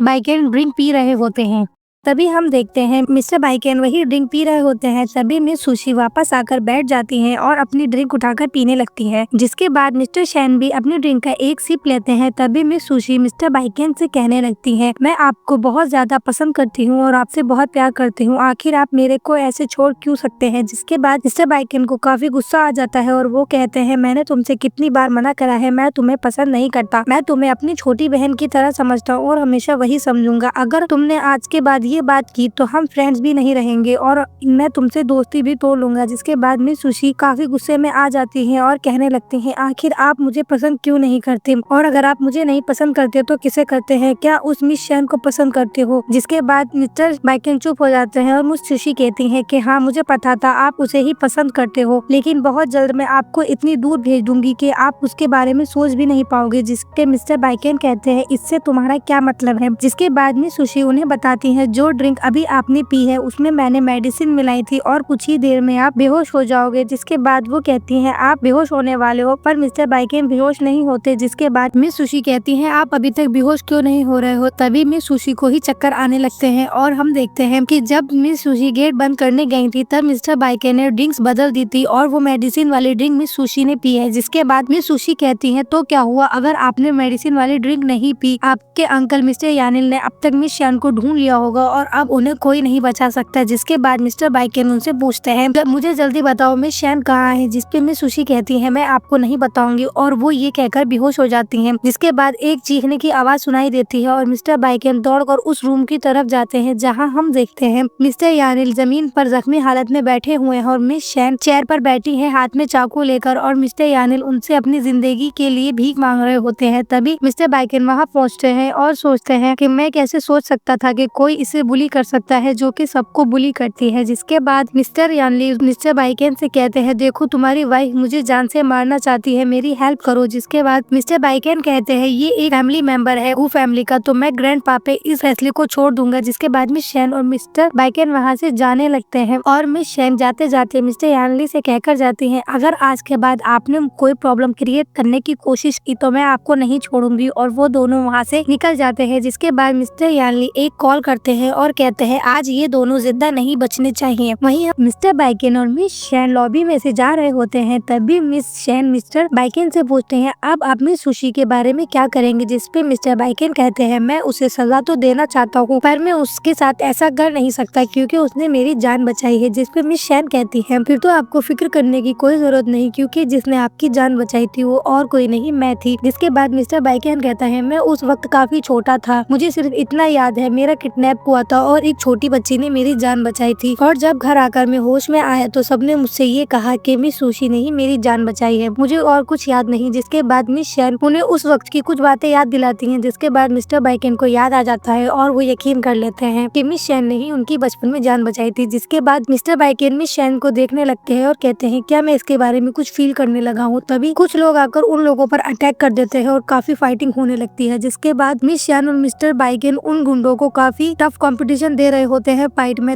S1: बाइकेन ड्रिंक पी रहे होते हैं। तभी हम देखते हैं मिस्टर बाइकेन वही ड्रिंक पी रहे होते हैं। तभी मिस सुशी वापस आकर बैठ जाती हैं और अपनी ड्रिंक उठाकर पीने लगती है। जिसके बाद मिस्टर शैन भी अपनी ड्रिंक का एक सिप लेते हैं। तभी मिस सुशी मिस्टर बाइकेन से कहने लगती है मैं आपको बहुत ज्यादा पसंद करती हूँ और आपसे बहुत प्यार करती हूँ, आखिर आप मेरे को ऐसे छोड़ क्यों सकते हैं। जिसके बाद मिस्टर बाइकेन को काफी गुस्सा आ जाता है और वो कहते हैं मैंने तुमसे कितनी बार मना करा है, मैं तुम्हें पसंद नहीं करता, मैं तुम्हें अपनी छोटी बहन की तरह समझता हूँ और हमेशा वही समझूंगा। अगर तुमने आज के बाद ये बात की तो हम फ्रेंड्स भी नहीं रहेंगे और मैं तुमसे दोस्ती भी तोड़ लूंगा। जिसके बाद मिस सुशी काफी गुस्से में आ जाती हैं और कहने लगती हैं आखिर आप मुझे पसंद क्यों नहीं करते, और अगर आप मुझे नहीं पसंद करते तो किसे करते हैं, क्या उस मिस शैन को पसंद करते हो। जिसके बाद मिस्टर बाइकेन चुप हो जाते हैं और मिस सुशी कहती है कि हाँ मुझे पता था आप उसे ही पसंद करते हो, लेकिन बहुत जल्द मैं आपको इतनी दूर भेज दूंगी कि आप उसके बारे में सोच भी नहीं पाओगे। जिसके मिस्टर बाइकेन कहते हैं इससे तुम्हारा क्या मतलब है। जिसके बाद मिस सुशी उन्हें बताती है जो ड्रिंक अभी आपने पी है उसमें मैंने मेडिसिन मिलाई थी और कुछ ही देर में आप बेहोश हो जाओगे। जिसके बाद वो कहती हैं आप बेहोश होने वाले हो, पर मिस्टर बाइकेन बेहोश नहीं होते। जिसके बाद मिस सुशी कहती हैं आप अभी तक बेहोश क्यों नहीं हो रहे हो। तभी मिस सुशी को ही चक्कर आने लगते हैं और हम देखते हैं कि जब मिस सुशी गेट बंद करने गई थी तब मिस्टर बाइकेन ने ड्रिंक्स बदल दी थी और वो मेडिसिन वाली ड्रिंक मिस सुशी ने पी है। जिसके बाद मिस सुशी कहती है तो क्या हुआ, अगर आपने मेडिसिन वाली ड्रिंक नहीं पी आपके अंकल मिस्टर यानिल ने अब तक मिस शैन को ढूंढ लिया होगा और अब उन्हें कोई नहीं बचा सकता। जिसके बाद मिस्टर बाइकेन उनसे पूछते हैं मुझे जल्दी बताओ मिस शैन कहाँ है। जिसपे मिस सुशी कहती है मैं आपको नहीं बताऊंगी और वो ये कहकर बेहोश हो जाती हैं। जिसके बाद एक चीखने की आवाज सुनाई देती है और मिस्टर बाइकेन दौड़कर उस रूम की तरफ जाते हैं जहाँ हम देखते हैं मिस्टर यानिल जमीन पर जख्मी हालत में बैठे हुए हैं और मिस शैन चेयर पर बैठी है हाथ में चाकू लेकर और मिस्टर यानिल उनसे अपनी जिंदगी के लिए भीख मांग रहे होते हैं। तभी मिस्टर बाइकेन वहाँ पहुँचते हैं और सोचते हैं कि मैं कैसे सोच सकता था कि कोई इसे बुली कर सकता है जो कि सबको बुली करती है। जिसके बाद मिस्टर यानली मिस्टर बाइकेन से कहते हैं देखो तुम्हारी वाइफ मुझे जान से मारना चाहती है, मेरी हेल्प करो। जिसके बाद मिस्टर बाइकेन कहते हैं ये एक फैमिली मेंबर है वो फैमिली का, तो मैं ग्रैंड पापे इस फैसले को छोड़ दूंगा। जिसके बाद मिस शैन और मिस्टर बाइकेन वहाँ से जाने लगते हैं और मिस शैन जाते जाते मिस्टर यानली से कहकर जाती है अगर आज के बाद आपने कोई प्रॉब्लम क्रिएट करने की कोशिश की तो मैं आपको नहीं छोड़ूंगी, और वो दोनों वहाँ से निकल जाते हैं। जिसके बाद मिस्टर यानली एक कॉल करते हैं और कहते हैं आज ये दोनों जिंदा नहीं बचने चाहिए। वहीं मिस्टर बाइकेन और मिस शैन लॉबी में से जा रहे होते हैं तभी मिस शैन मिस्टर बाइकेन से पूछते हैं अब आप मिस सुशी के बारे में क्या करेंगे। जिसपे मिस्टर बाइकेन कहते हैं मैं उसे सजा तो देना चाहता हूँ पर मैं उसके साथ ऐसा कर नहीं सकता क्योंकि उसने मेरी जान बचाई है। जिसपे मिस शैन कहती है फिर तो आपको फिक्र करने की कोई जरूरत नहीं क्योंकि जिसने आपकी जान बचाई थी वो और कोई नहीं मैं थी। जिसके बाद मिस्टर बाइकेन कहता है मैं उस वक्त काफी छोटा था, मुझे सिर्फ इतना याद है मेरा किडनैप हुआ था और एक छोटी बच्ची ने मेरी जान बचाई थी और जब घर आकर मैं होश में आया तो सबने मुझसे ये कहा कि मिस सुशी ने ही मेरी जान बचाई है, मुझे और कुछ याद नहीं। जिसके बाद मिस शैन उन्हें उस वक्त की कुछ बातें याद दिलाती हैं। जिसके बाद मिस्टर बाइकेन को याद आ जाता है और वो यकीन कर लेते हैं कि मिस शैन ने ही उनकी बचपन में जान बचाई थी। जिसके बाद मिस्टर बाइकेन मिस शैन को देखने लगते हैं और कहते हैं क्या मैं इसके बारे में कुछ फील करने लगा हूँ। तभी कुछ लोग आकर उन लोगों पर अटैक कर देते हैं और काफी फाइटिंग होने लगती है। जिसके बाद मिस शैन और मिस्टर बाइकेन उन गुंडों को काफी टफ कंपटीशन दे रहे होते हैं फाइट में।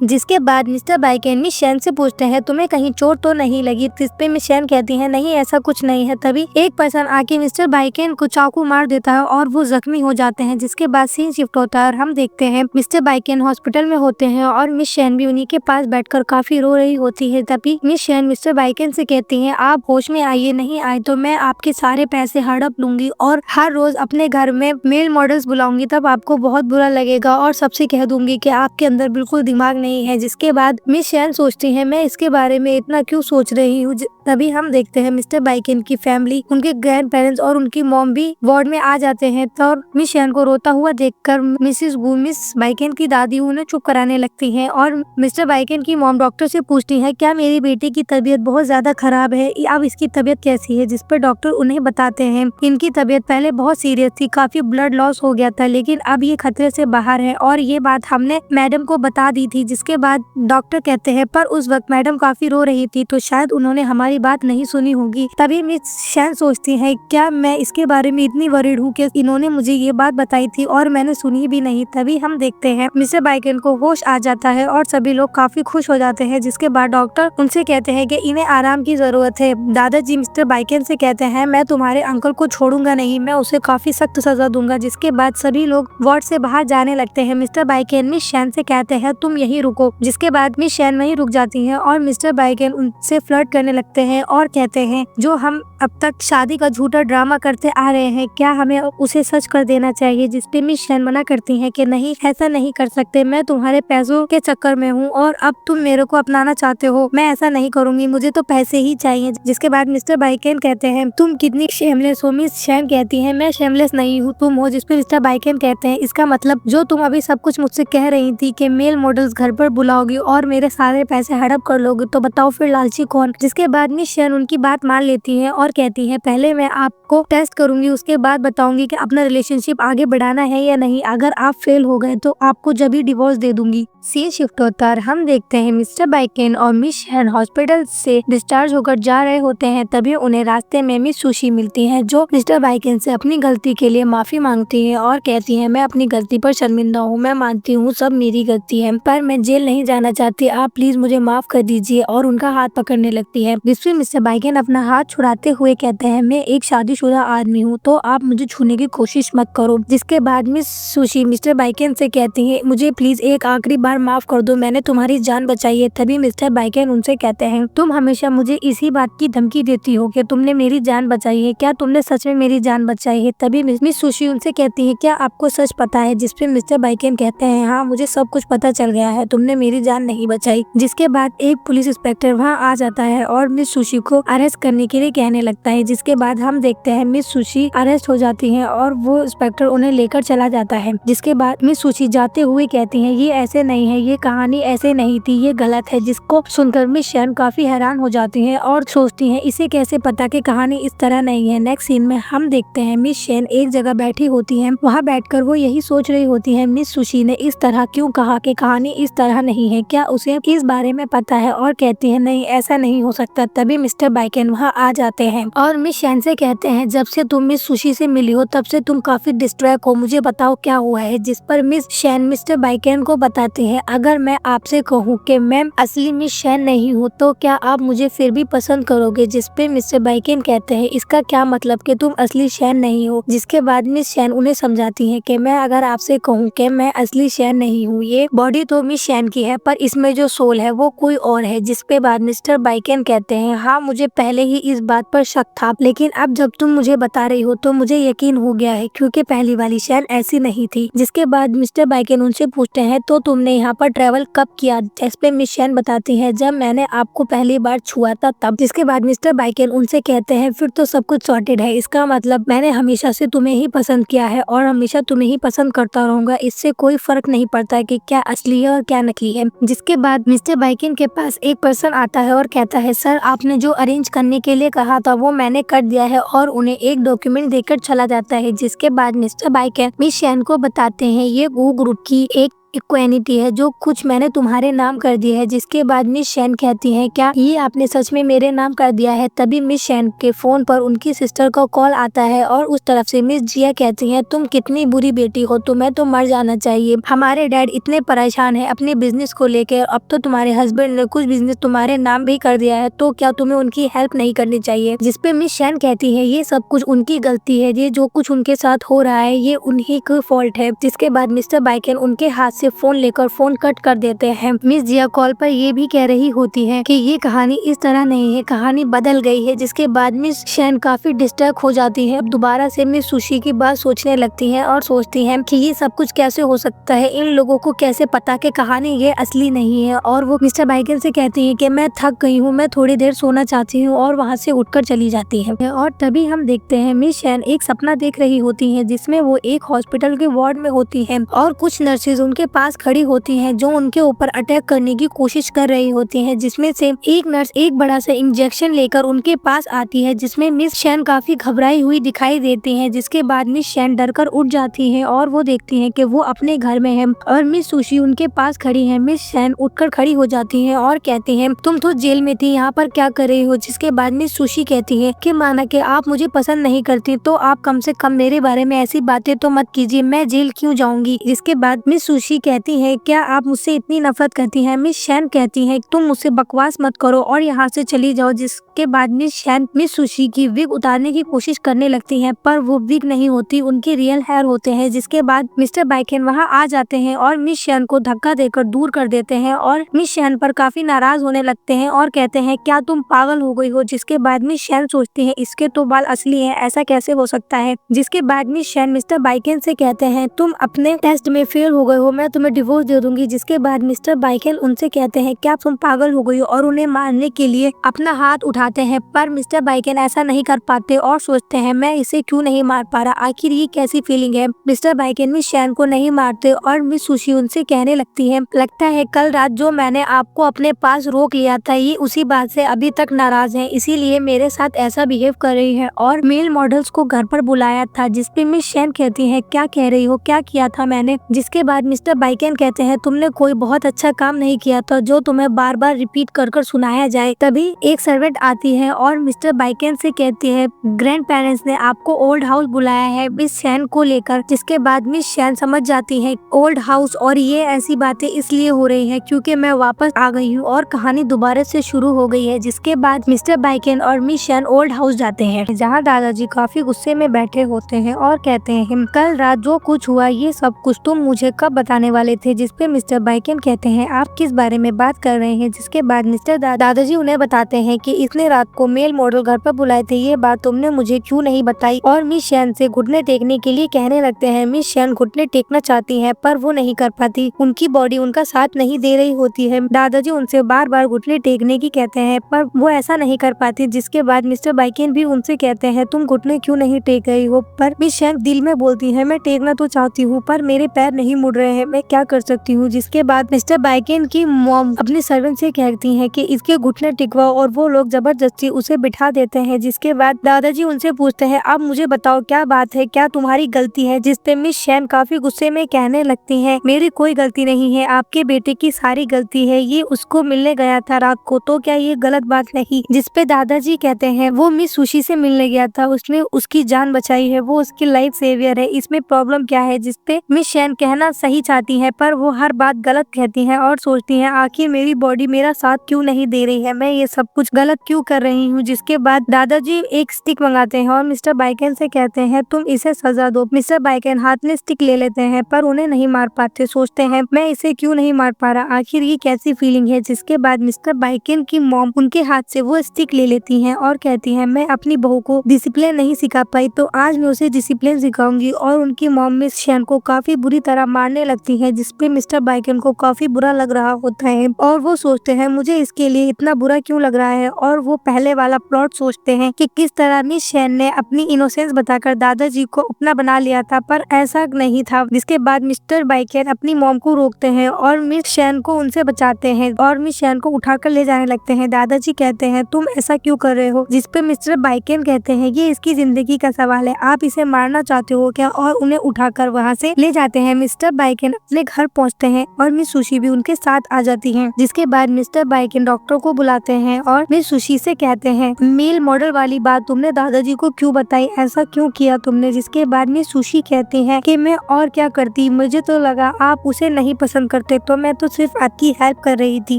S1: जिसके बाद मिस्टर बाइकेन मिस शैन से पूछते हैं तुम्हें कहीं चोट तो नहीं लगी। जिस पे मिस शैन कहती है नहीं ऐसा कुछ नहीं है। तभी एक पर्सन आके मिस्टर बाइकेन को चाकू मार देता है और वो जख्मी हो जाते हैं। जिसके बाद सीन शिफ्ट होता है और हम देखते हैं मिस्टर बाइकेन हॉस्पिटल में होते हैं और मिस शैन भी उन्हीं के पास बैठकर काफी रो रही होती है। तभी मिस शैन मिस्टर बाइकेन से कहती है आप होश में आइए, नहीं आए तो मैं आपके सारे पैसे हड़प लूंगी और हर रोज अपने घर में मेल मॉडल्स बुलाऊंगी, तब आपको बहुत बुरा लगेगा और सबसे कह दूंगी कि आपके अंदर बिल्कुल दिमाग नहीं है। जिसके बाद मिस शैन सोचती है मैं इसके बारे में इतना क्यों सोच रही हूँ। तभी हम देखते हैं मिस्टर बाइकेन की फैमिली, उनके ग्रैंड पेरेंट्स और उनकी मॉम भी वार्ड में आ जाते हैं। तो मिस शैन को रोता हुआ देखकर मिस बाइकेन की दादी उन्हें चुप कराने लगती हैं और मिस्टर बाइकेन की मॉम डॉक्टर से पूछती है क्या मेरी बेटी की तबीयत बहुत ज्यादा खराब है, अब इसकी तबीयत कैसी है। जिस पर डॉक्टर उन्हें बताते हैं इनकी तबीयत पहले बहुत सीरियस थी, काफी ब्लड लॉस हो गया था, लेकिन अब ये खतरे से बाहर है और ये बात हमने मैडम को बता दी थी। जिसके बाद डॉक्टर कहते हैं पर उस वक्त मैडम काफी रो रही थी तो शायद उन्होंने हमारी हमारी बात नहीं सुनी होगी। तभी मिस शैन सोचती है क्या मैं इसके बारे में इतनी वरीड हूँ कि इन्होंने मुझे ये बात बताई थी और मैंने सुनी भी नहीं। तभी हम देखते हैं मिस्टर बाइकन को होश आ जाता है और सभी लोग काफी खुश हो जाते हैं। जिसके बाद डॉक्टर उनसे कहते हैं कि इन्हें आराम की जरूरत है। दादाजी मिस्टर बाइकन से कहते हैं मैं तुम्हारे अंकल को छोड़ूंगा नहीं, मैं उसे काफी सख्त सजा दूंगा। जिसके बाद सभी लोग वार्ड से बाहर जाने लगते हैं। मिस्टर बाइकन मिस शैन से कहते हैं तुम यहीं रुको। जिसके बाद मिस शैन वहीं रुक जाती हैं और मिस्टर बाइकन उनसे फ्लर्ट करने लगते हैं और कहते हैं जो हम अब तक शादी का झूठा ड्रामा करते आ रहे हैं, क्या हमें उसे सच कर देना चाहिए। जिसपे मिस शैन मना करती हैं कि नहीं, ऐसा नहीं कर सकते, मैं तुम्हारे पैसों के चक्कर में हूँ और अब तुम मेरे को अपनाना चाहते हो, मैं ऐसा नहीं करूंगी, मुझे तो पैसे ही चाहिए। जिसके बाद मिस्टर बाइकन कहते हैं तुम कितनी शेमलेस हो। मिस शैन कहती है मैं शेमलेस नहीं हूँ, तुम हो। जिसपे मिस्टर बाइकन कहते हैं इसका मतलब जो तुम अभी सब कुछ मुझसे कह रही थी कि मेल मॉडल्स घर पर बुलाओगी और मेरे सारे पैसे हड़प कर लोगे, तो बताओ फिर लालची कौन। जिसके बाद मिस शैन उनकी बात मान लेती है और कहती है पहले मैं आपको टेस्ट करूंगी, उसके बाद बताऊंगी कि अपना रिलेशनशिप आगे बढ़ाना है या नहीं। अगर आप फेल हो गए तो आपको जब ही डिवोर्स दे दूंगी। सीन शिफ्ट होता है, हम देखते हैं मिस्टर बाइकन और मिस शैन हॉस्पिटल से डिस्चार्ज होकर जा रहे होते हैं। तभी उन्हें रास्ते में मिस सुशी मिलती हैं जो मिस्टर बाइकन से अपनी गलती के लिए माफी मांगती है और कहती है मैं अपनी गलती पर शर्मिंदा हूँ, मैं मानती हूँ सब मेरी गलती है, पर मैं जेल नहीं जाना चाहती, आप प्लीज मुझे माफ कर दीजिए। और उनका हाथ पकड़ने लगती है। जिसपे मिस्टर बाइकन अपना हाथ छुड़ाते हुए कहते हैं मैं एक शादीशुदा आदमी हूँ, तो आप मुझे छूने की कोशिश मत करो। जिसके बाद मिस सुशी मिस्टर बाइकन से कहती है मुझे प्लीज एक आखिरी बार माफ कर दो, मैंने तुम्हारी जान बचाई है। तभी मिस्टर बाइकन उनसे कहते हैं तुम हमेशा मुझे इसी बात की धमकी देती हो कि तुमने मेरी जान बचाई है, क्या तुमने सच में मेरी जान बचाई है। तभी मिस सुशी उनसे कहती है क्या आपको सच पता है। जिसपे मिस्टर बाइकन कहते हैं हाँ मुझे सब कुछ पता चल गया है, तुमने मेरी जान नहीं बचाई। जिसके बाद एक पुलिस इंस्पेक्टर वहाँ आ जाता है और मिस सुशी को अरेस्ट करने के लिए कहने लगता है। जिसके बाद हम देखते हैं मिस सुशी अरेस्ट हो जाती है और वो इंस्पेक्टर उन्हें लेकर चला जाता है। जिसके बाद मिस सुशी जाते हुए कहती है ये ऐसे नहीं है, ये कहानी ऐसे नहीं थी, ये गलत है। जिसको सुनकर मिस शैन काफी हैरान हो जाती हैं और सोचती हैं इसे कैसे पता कि कहानी इस तरह नहीं है। नेक्स्ट सीन में हम देखते हैं मिस शैन एक जगह बैठी होती हैं, वहाँ बैठकर वो यही सोच रही होती है मिस सुशी ने इस तरह क्यों कहा कि कहानी इस तरह नहीं है, क्या उसे इस बारे में पता है। और कहती है नहीं ऐसा नहीं हो सकता। तभी मिस्टर बाइकन वहाँ आ जाते हैं और मिस शैन से कहते हैं जब से तुम मिस सुशी से मिली हो तब से तुम काफी डिस्ट्रैक्ट हो, मुझे बताओ क्या हुआ है। जिस पर मिस शैन मिस्टर बाइकन को बताते हैं अगर मैं आपसे कहूँ कि मैं असली मिस शैन नहीं हूँ तो क्या आप मुझे फिर भी पसंद करोगे। जिसपे मिस्टर बाइकन कहते हैं इसका क्या मतलब कि तुम असली शैन नहीं हो। जिसके बाद मिस शैन उन्हें समझाती है कि मैं अगर आपसे कहूँ कि मैं असली शैन नहीं हूँ, ये बॉडी तो मिस शैन की है पर इसमें जो सोल है वो कोई और है। जिसके बाद मिस्टर बाइकन कहते हैं हाँ मुझे पहले ही इस बात पर शक था, लेकिन अब जब तुम मुझे बता रही हो तो मुझे यकीन हो गया है क्योंकि पहली वाली शैन ऐसी नहीं थी। जिसके बाद मिस्टर बाइकन उनसे पूछते हैं तो तुमने यहाँ पर ट्रेवल कब किया। जिसपे मिस शैन बताती है जब मैंने आपको पहली बार छुआ था तब। जिसके बाद मिस्टर बाइकन उनसे कहते हैं फिर तो सब कुछ सॉर्टेड है, इसका मतलब मैंने हमेशा से तुम्हें ही पसंद किया है और हमेशा तुम्हें ही पसंद करता रहूंगा, इससे कोई फर्क नहीं पड़ता कि क्या असली है और क्या नकली है। जिसके बाद मिस्टर बाइकन के पास एक पर्सन आता है और कहता है सर आपने जो अरेंज करने के लिए कहा था वो मैंने कर दिया है और उन्हें एक डॉक्यूमेंट देकर चला जाता है। जिसके बाद मिस्टर बाइकन मिस शैन को बताते हैं ये वो ग्रुप की एक इक्वेनिटी है जो कुछ मैंने तुम्हारे नाम कर दिया है। जिसके बाद मिस शैन कहती हैं क्या ये आपने सच में मेरे नाम कर दिया है। तभी मिस शैन के फोन पर उनकी सिस्टर का कॉल आता है और उस तरफ से मिस जिया कहती हैं तुम कितनी बुरी बेटी हो, तुम्हें तो मर जाना चाहिए, हमारे डैड इतने परेशान है अपने बिजनेस को लेकर, अब तो तुम्हारे हस्बैंड ने कुछ बिजनेस तुम्हारे नाम भी कर दिया है तो क्या तुम्हें उनकी हेल्प नहीं करनी चाहिए। जिसपे मिस शैन कहती है ये सब कुछ उनकी गलती है, ये जो कुछ उनके साथ हो रहा है ये उन्हीं की फॉल्ट है। जिसके बाद मिस्टर बाइकन उनके हाथ से फोन लेकर फोन कट कर देते हैं। मिस जिया कॉल पर ये भी कह रही होती है कि ये कहानी इस तरह नहीं है, कहानी बदल गई है। जिसके बाद मिस शैन काफी डिस्टर्ब हो जाती है। अब दोबारा से मिस सुशी की बात सोचने लगती है और सोचती है कि ये सब कुछ कैसे हो सकता है, इन लोगों को कैसे पता कि कहानी ये असली नहीं है। और वो मिस्टर बाइकन से कहती है कि मैं थक गई हूँ, मैं थोड़ी देर सोना चाहती हूँ और वहाँ से उठकर चली जाती है। और तभी हम देखते हैं मिस शैन एक सपना देख रही होती है जिसमें वो एक हॉस्पिटल के वार्ड में होती है और कुछ नर्सेज उनके पास खड़ी होती हैं जो उनके ऊपर अटैक करने की कोशिश कर रही होती हैं, जिसमें से एक नर्स एक बड़ा सा इंजेक्शन लेकर उनके पास आती है, जिसमें मिस शैन काफी घबराई हुई दिखाई देती हैं। जिसके बाद मिस शैन डरकर उठ जाती है और वो देखती है कि वो अपने घर में है और मिस सुशी उनके पास खड़ी है। मिस शैन उठकर खड़ी हो जाती है और कहती है तुम तो जेल में थी, यहाँ पर क्या कर रही हो। जिसके बाद मिस सुशी कहती है कि माना कि आप मुझे पसंद नहीं करती तो आप कम से कम मेरे बारे में ऐसी बातें तो मत कीजिए, मैं जेल क्यों जाऊंगी। इसके बाद मिस सुशी कहती है क्या आप मुझसे इतनी नफरत करती हैं। मिस शैन कहती है तुम मुझसे बकवास मत करो और यहाँ से चली जाओ। जिसके बाद मिस शैन मिस सुशी की विग उतारने की कोशिश करने लगती है पर वो विग नहीं होती, उनके रियल हेयर होते हैं। जिसके बाद मिस्टर बाइकेन वहाँ आ जाते हैं और मिस शैन को धक्का देकर दूर कर देते हैं और मिस शैन पर काफी नाराज होने लगते हैं और कहते हैं क्या तुम पागल हो गई हो। जिसके बाद मिस शैन सोचती है इसके तो बाल असली हैं, ऐसा कैसे हो सकता है। जिसके बाद मिस शैन मिस्टर बाइकेन से कहते हैं तुम अपने टेस्ट में फेल हो गए हो, मैं तुम्हें डिवोर्स दे दूंगी। जिसके बाद मिस्टर बाइकेन उनसे कहते हैं क्या तुम पागल हो गई हो और उन्हें मारने के लिए अपना हाथ उठाते हैं पर मिस्टर बाइकेन ऐसा नहीं कर पाते और सोचते हैं मैं इसे क्यों नहीं मार पा रहा, आखिर ये कैसी फीलिंग है। मिस्टर बाइकेन मिस शैन को नहीं मारते और मिस सुशी उनसे कहने लगती है लगता है कल रात जो मैंने आपको अपने पास रोक लिया था ये उसी बात से अभी तक नाराज है, इसीलिए मेरे साथ ऐसा बिहेव कर रही है और मेल मॉडल्स को घर पर बुलाया था। जिसपे मिस शैन कहती है क्या कह रही हो, क्या किया था मैंने। जिसके बाद मिस्टर बाइकेन कहते हैं तुमने कोई बहुत अच्छा काम नहीं किया था जो तुम्हें बार बार रिपीट कर कर सुनाया जाए। तभी एक सर्वेंट आती है और मिस्टर बाइकेन से कहती है ग्रैंड पेरेंट्स ने आपको ओल्ड हाउस बुलाया है मिस शैन को लेकर। जिसके बाद मिस शैन समझ जाती है ओल्ड हाउस और ये ऐसी बातें इसलिए हो रही है क्योंकि मैं वापस आ गई हूँ और कहानी दोबारा से शुरू हो गई है। जिसके बाद मिस्टर बाइकेन और मिस शैन ओल्ड हाउस जाते हैं जहाँ दादाजी काफी गुस्से में बैठे होते हैं और कहते हैं कल रात जो कुछ हुआ ये सब कुछ तुम मुझे कब बताने वाले थे। जिसपे मिस्टर बाइकेन कहते हैं आप किस बारे में बात कर रहे हैं। जिसके बाद मिस्टर दादाजी उन्हें बताते हैं कि इसने रात को मेल मॉडल घर पर बुलाए थे, ये बात तुमने मुझे क्यों नहीं बताई और मिस शैन से घुटने टेकने के लिए कहने लगते हैं। मिस शैन घुटने टेकना चाहती है पर वो नहीं कर पाती, उनकी बॉडी उनका साथ नहीं दे रही होती है। दादाजी उनसे बार बार घुटने टेकने की कहते हैं पर वो ऐसा नहीं कर पाती। जिसके बाद मिस्टर बाइकेन भी उनसे कहते हैं तुम घुटने क्यों नहीं टेक रही हो। पर मिस शैन दिल में बोलती है मैं टेकना तो चाहती हूँ पर मेरे पैर नहीं मुड़ रहे हैं, मैं क्या कर सकती हूँ। जिसके बाद मिस्टर बाइकेन की मॉम अपने सर्वेंट से कहती है कि इसके घुटने टिकवाओ और वो लोग जबरदस्ती उसे बिठा देते हैं। जिसके बाद दादाजी उनसे पूछते हैं अब मुझे बताओ क्या बात है, क्या तुम्हारी गलती है। जिसपे मिस शैन काफी गुस्से में कहने लगती है मेरी कोई गलती नहीं है, आपके बेटे की सारी गलती है, ये उसको मिलने गया था रात को तो क्या ये गलत बात नहीं। जिसपे दादाजी कहते हैं वो मिस सुशी से मिलने गया था, उसने उसकी जान बचाई है, वो उसकी लाइफ सेवियर है, इसमें प्रॉब्लम क्या है। जिसपे मिस शैन कहना सही चाहती है पर वो हर बात गलत कहती है और सोचती है आखिर मेरी बॉडी मेरा साथ क्यों नहीं दे रही है, मैं ये सब कुछ गलत क्यों कर रही हूँ। जिसके बाद दादाजी एक स्टिक मंगाते हैं और मिस्टर बाइकेन से कहते हैं तुम इसे सजा दो। मिस्टर बाइकेन हाथ में स्टिक ले लेते हैं पर उन्हें नहीं मार पाते, सोचते हैं मैं इसे क्यों नहीं मार पा रहा, आखिर ये कैसी फीलिंग है। जिसके बाद मिस्टर बाइकेन की मॉम उनके हाथ से वो स्टिक ले लेती हैं और कहती हैं मैं अपनी बहू को डिसिप्लिन नहीं सिखा पाई तो आज मैं उसे डिसिप्लिन सिखाऊंगी। और उनकी मॉम मिस शैन को काफी बुरी तरह मारने लगती है। जिसपे मिस्टर बाइकेन को काफी बुरा लग रहा होता है और वो सोचते हैं मुझे इसके लिए इतना बुरा क्यों लग रहा है और वो पहले वाला प्लॉट सोचते हैं कि किस तरह मिस शैन ने अपनी इनोसेंस बताकर दादाजी को अपना बना लिया था पर ऐसा नहीं था। जिसके बाद मिस्टर बाइकेन अपनी मॉम को रोकते हैं और मिस शैन को उनसे बचाते हैं और मिस शैन को उठाकर ले जाने लगते हैं। दादाजी कहते हैं तुम ऐसा क्यों कर रहे हो। जिसपे मिस्टर बाइकेन कहते हैं ये इसकी जिंदगी का सवाल है, आप इसे मारना चाहते हो क्या, और उन्हें उठाकर वहाँ से ले जाते हैं। मिस्टर बाइकेन अपने घर पहुँचते हैं और मिस सुशी भी उनके साथ आ जाती है। जिसके बाद मिस्टर बाइकेन डॉक्टर को बुलाते हैं और मिस सुशी से कहते हैं मेल मॉडल वाली बात तुमने दादाजी को क्यों बताई, ऐसा क्यों किया तुमने। जिसके बाद मिस सुशी कहती है कि मैं और क्या करती, मुझे तो लगा आप उसे नहीं पसंद करते तो मैं तो सिर्फ आपकी हेल्प कर रही थी।